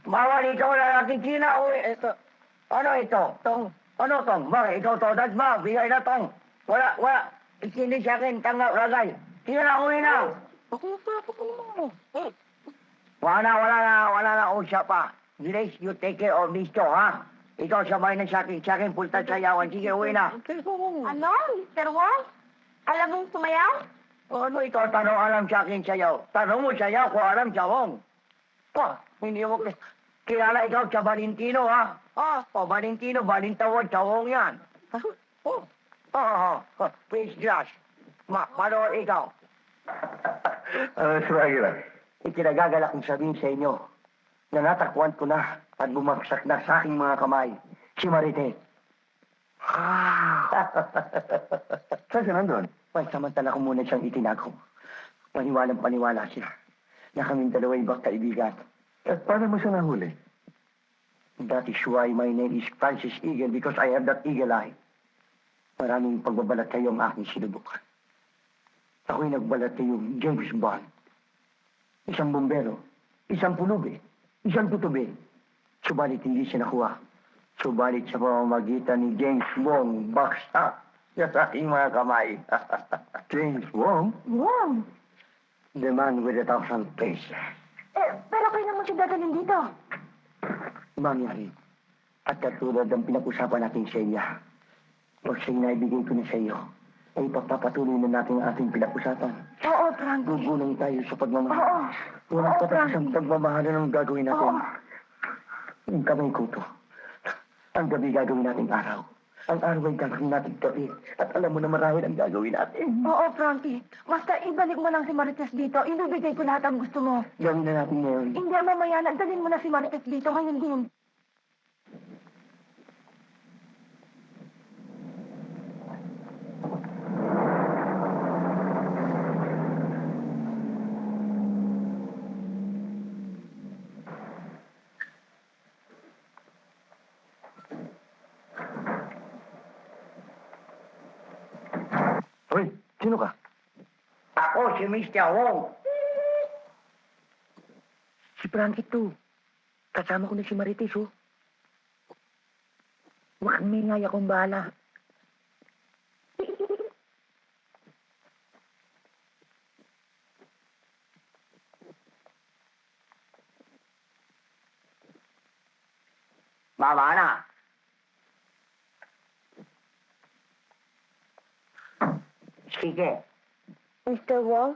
Bawal ikaw na natin China. Uwi. Ito, Ano ito? tong, Ano tong? Bakit ikaw todas ba? Bigay na tong. Wala. Ikindi sa akin, tanggap ragay. Sige na, uwi na. Wala na usap pa. Grace, you take care of this too, ha? Ikaw sabay na sa akin pulta sayawan. Sige, uwi na. Ano, Mr. Wong? Alam mong sumayaw? Ano ikaw tanong alam sa akin sayaw? Tanong mo sayaw kung alam sa Wong. Hindi mo kilala ikaw sa Valentino, ha? Valentino, Valentawad sa Wong yan. Please, Josh. Manood ikaw. Sige lang. Ikinagagalak kong sabihin sa inyo na natakwan ko na at bumagsak na sa aking mga kamay si Marites. Saan siya nandun? Pansamantala ko muna siyang itinago. Paniwalang-paniwala siya na kaming dalawa'y magkaibigan. At paano mo siya nahuli? That is why my name is Francis Eagle because I have that eagle eye. Maraming pagbabalat kayo ang aking sinubukan. Ako'y nagbalat kayong James Bond. Isang bumbero, isang pulubi, isang tutubi. Subalit hindi siya nakuha. Subalit sa pamamagitan ni James Bond, baksa sa aking mga kamay. James Wong? Wong? The man with 1,000 faces. Pero kailan mo siya dadalhin dito? Mangyari. At katulad ng pinag-usapan natin sa iya, pag siya'y naibigay ko na sa iyo, ay pagpapatuloy na natin ang ating pinag-usapan. Oo, Frankie. Gugulang tayo sa pagmamahal. Oo. Walang Oo, patas Frankie. ang pagmamahalan ng gagawin natin. Oo. Ang kamay ko to. Ang gabi gagawin natin araw. Ang araw ay gagawin natin gabi. At alam mo na marahil ang gagawin natin. Oo, Frankie. Basta ibalik mo lang si Marites dito. Inubigay ko lahat ang gusto mo. Gawin na natin ngayon. Hindi, mamaya, nagdalhin mo na si Marites dito. Ngayon din. Hoy, sino ka? Ako si Mr. Wong. Si Frankie to. Kasama ko na si Marites, oh. Huwag kang mingay, akong bahala. Baba na. Sige. Mr. Wong,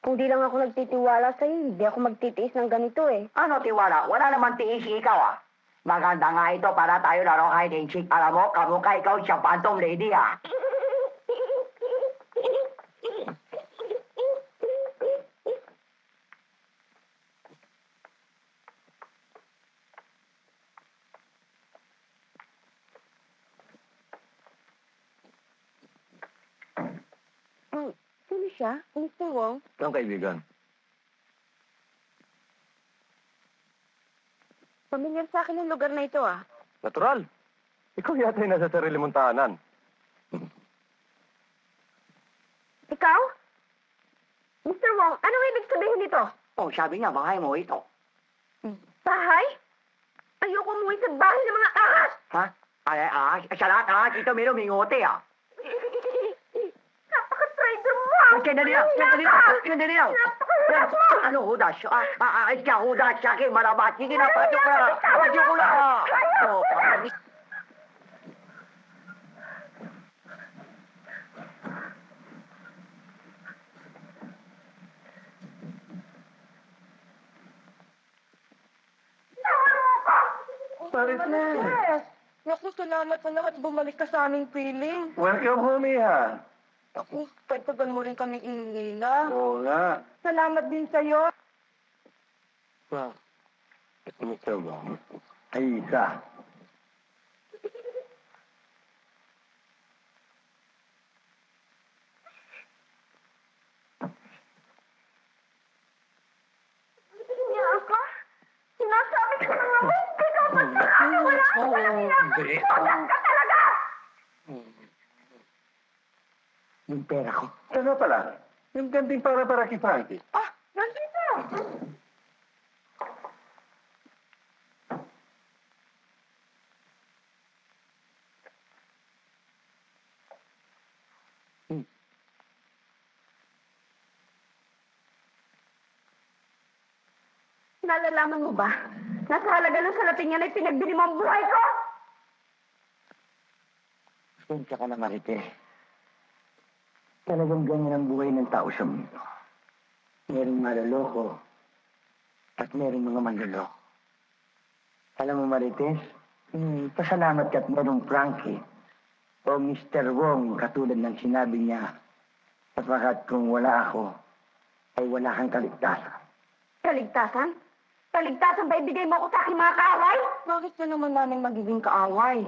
kung di lang ako nagtitiwala sa'yo, hindi ako magtitiis ng ganito eh. Ano tiwala? Wala naman tiis ikaw, ah. Maganda nga ito para tayo laro hide and seek. Alam mo, kamukha ikaw siya phantom lady, ah. Sino siya? Mr. Wong? Ikaw ang kaibigan. Pamilyar sa akin ang lugar na ito ah. Natural. Ikaw yata yung nasa sarili mong tahanan. Ikaw? Mr. Wong, anong ibig sabihin nito? Oh, sabi niya, bahay mo ito. Bahay? Ayoko umuwi sa bahay ng mga ahas! Ha? Sa lahat ahas, ito meron mingote Napaka-traitor mo! Sandali lang! Ano, Hudas? Ikaw, Hudas, sa akin, marabat. Sige na, pasok na! Pasok ko na! Oh, Marites! Naku, salamat na lahat. Bumalik ka sa aming piling. Welcome home, Iha. Naku, pagpagal mo rin kami inila. Oo nga. Salamat din sa'yo. Ito ba? Ay, isa. Niya ako? Sinasabi ko na nga, hindi ka magkakawala ko na Hindi. ka talaga! yung pera ko. Ano pala? Yung ganting para kay Frankie. Ah, nandito. Nalalaman mo ba? Nasa halaga ng salapin yan ay pinagbili mo ang buhay ko! Pasensya ka na, Marites. Talagang ganyan ang buhay ng tao sa mundo. Merong malaloko at merong mga manloloko. Alam mo, Marites, pasalamat ka at merong Frankie o Mr. Wong katulad ng sinabi niya, sapagkat kung wala ako, ay wala kang kaligtasan. Kaligtasan? Kaligtasan ba ibigay mo ako sa aking mga kaaway? Bakit ka naman namin magiging kaaway?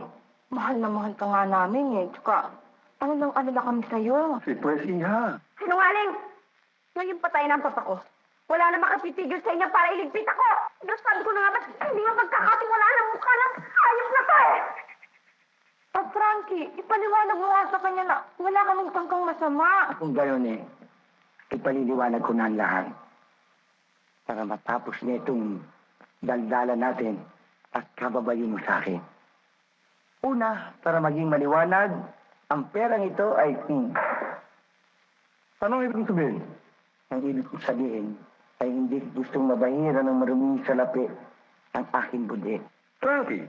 Mahal na mahal ka nga namin eh. Tsaka, ano lang kami sa'yo. Si Pues, Iha. Sinungaling! Ngayon patay na ang papa ko. Wala na makapitigil sa inyo para iligpit ako! Nasabi ko na nga ba't hindi nga magkakatiwala ng mukha ng ayos na to eh! Ah, Frankie, ipaliwanag mo nga sa kanya na wala kaming tangkang masama. Kung gayon ipaliliwanag ko na ang lahat. Para matapos na itong daldalan natin at kababayin mo sa akin. Una, para maging maliwanag, ang perang ito ay... Anong ibig sabihin? Ang ibig kong sabihin ay hindi gustong mabahira ng maruming salapi ang aking budi. Frankie,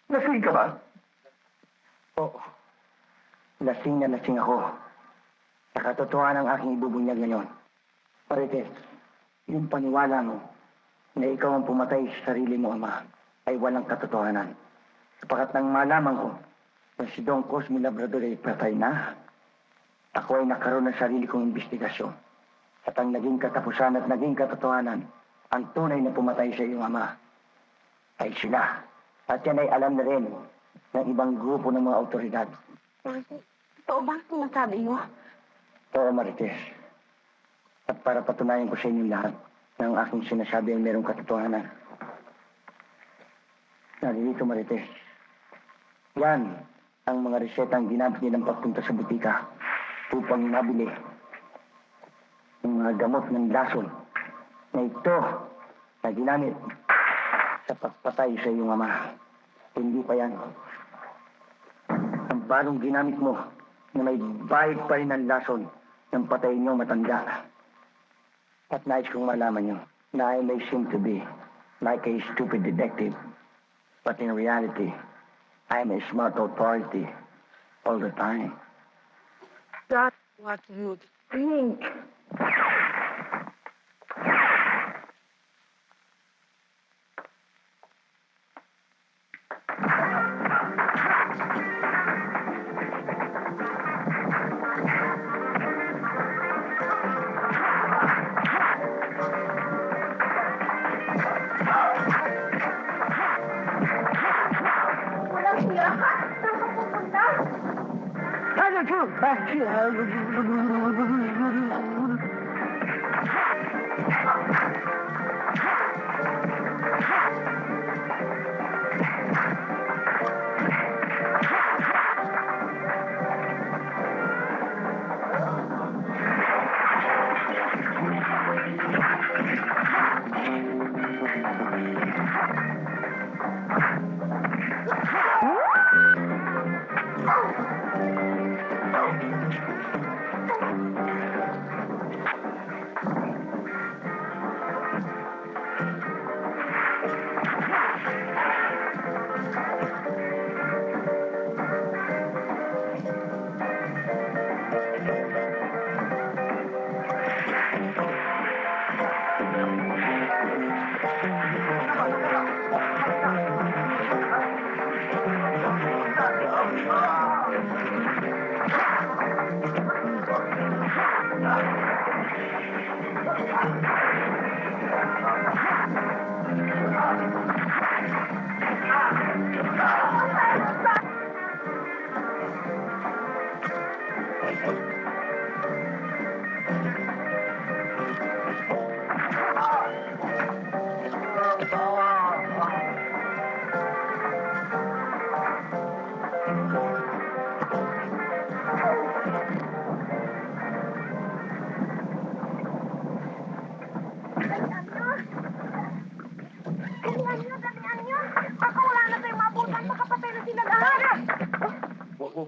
lasing ka ba? Oo. Lasing na lasing ako. Sa katotohanan ang aking ibubunyag ngayon. Marites, yung paniwala mo na ikaw ang pumatay sa sarili mo, Ama, ay walang katotohanan. Sapagat nang malaman ko na si Don Cosme Labrador ay patay na, ako ay nakaroon ng sarili kong investigasyon. At ang naging katapusan at naging katotohanan, ang tunay na pumatay sa iyong Ama, ay sila. At yan ay alam na rin ng ibang grupo ng mga otoridad. Totoo ba ang sinasabi mo? Oo, Marites. At para patunayan ko sa inyo lahat na ang aking sinasabi ay merong katotohanan. Naririto, Marites. Yan ang mga resetang ginamit nilang pagpunta sa butika upang mabili ng mga gamot ng lason na ito na ginamit sa pagpatay sa iyong Ama. Hindi pa yan. Ang parang ginamit mo na may bayad pa rin ang lason ng patay niyo matanda. At nais kong malaman niyo na I may seem to be like a stupid detective, but in reality, I am a smart authority all the time. That's what you think. Walang siya ka! Saan ka pupunta?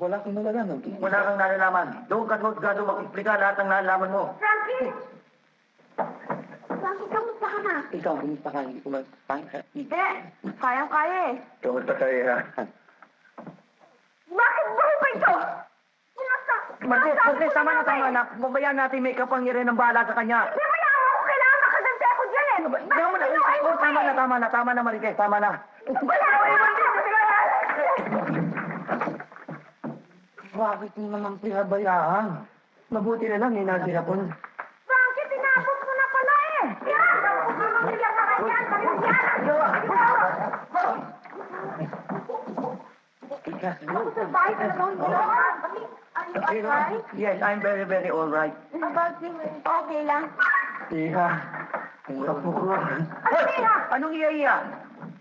Wala kang nalalaman. Wala kang nalalaman. Doon ka gado mag-implika lahat ng nalalaman mo. Frankie! Frankie, kamusta ka na? Ikaw, kumusta ka? Hindi ko magpangka. Hindi. Kayang-kaya eh. Kamusta kayo? Bakit buhay pa ito? Martes, tama na. Babayaan natin may kapangyarihan ng bahala sa kanya. Hindi mo yan ako. Kailangan makaganti ako dyan eh. Tama na, Marites, tama na. Wala ako naman dito. Bakit mo naman pinabayaan? Mabuti na lang, ninasirapon. Frankie, tinapos mo na pala eh. Yan! Mamamigyan ka kanya. Ako sa bahay ka na bang Are you alright? Yes, I'm very, very all right. About you? Okay lang. Iha. Kapukuhan. Ano Iha? Anong iya-iya?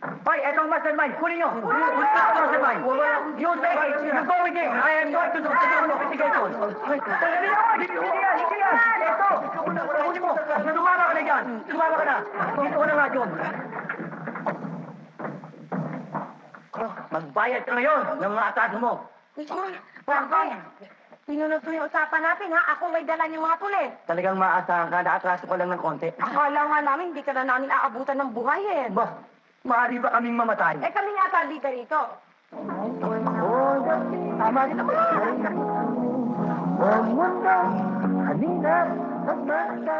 Hoy, eto ang mastermind. Kunin nyo. Kunin nyo ang mastermind. You take it. You go with it. I am going to do the investigation. Hindi yan. Eto. Kunin mo. Tumama ka na dyan. Tumama ka na. Dito ko na nga dyan. Magbayad ka ngayon ng mga ataso mo. Frankie, sino na ito yung usapan natin ha? Ako may dala ng mga pulis. Talagang maasahan ka. Naatraso ko lang ng konti. Akala nga namin hindi ka na namin aabutan ng buhay eh. Ba, maaari ba kaming mamatay? Eh kami nga tali ka rito. Tama rin ako. Ang mundo, halina, pagmasa,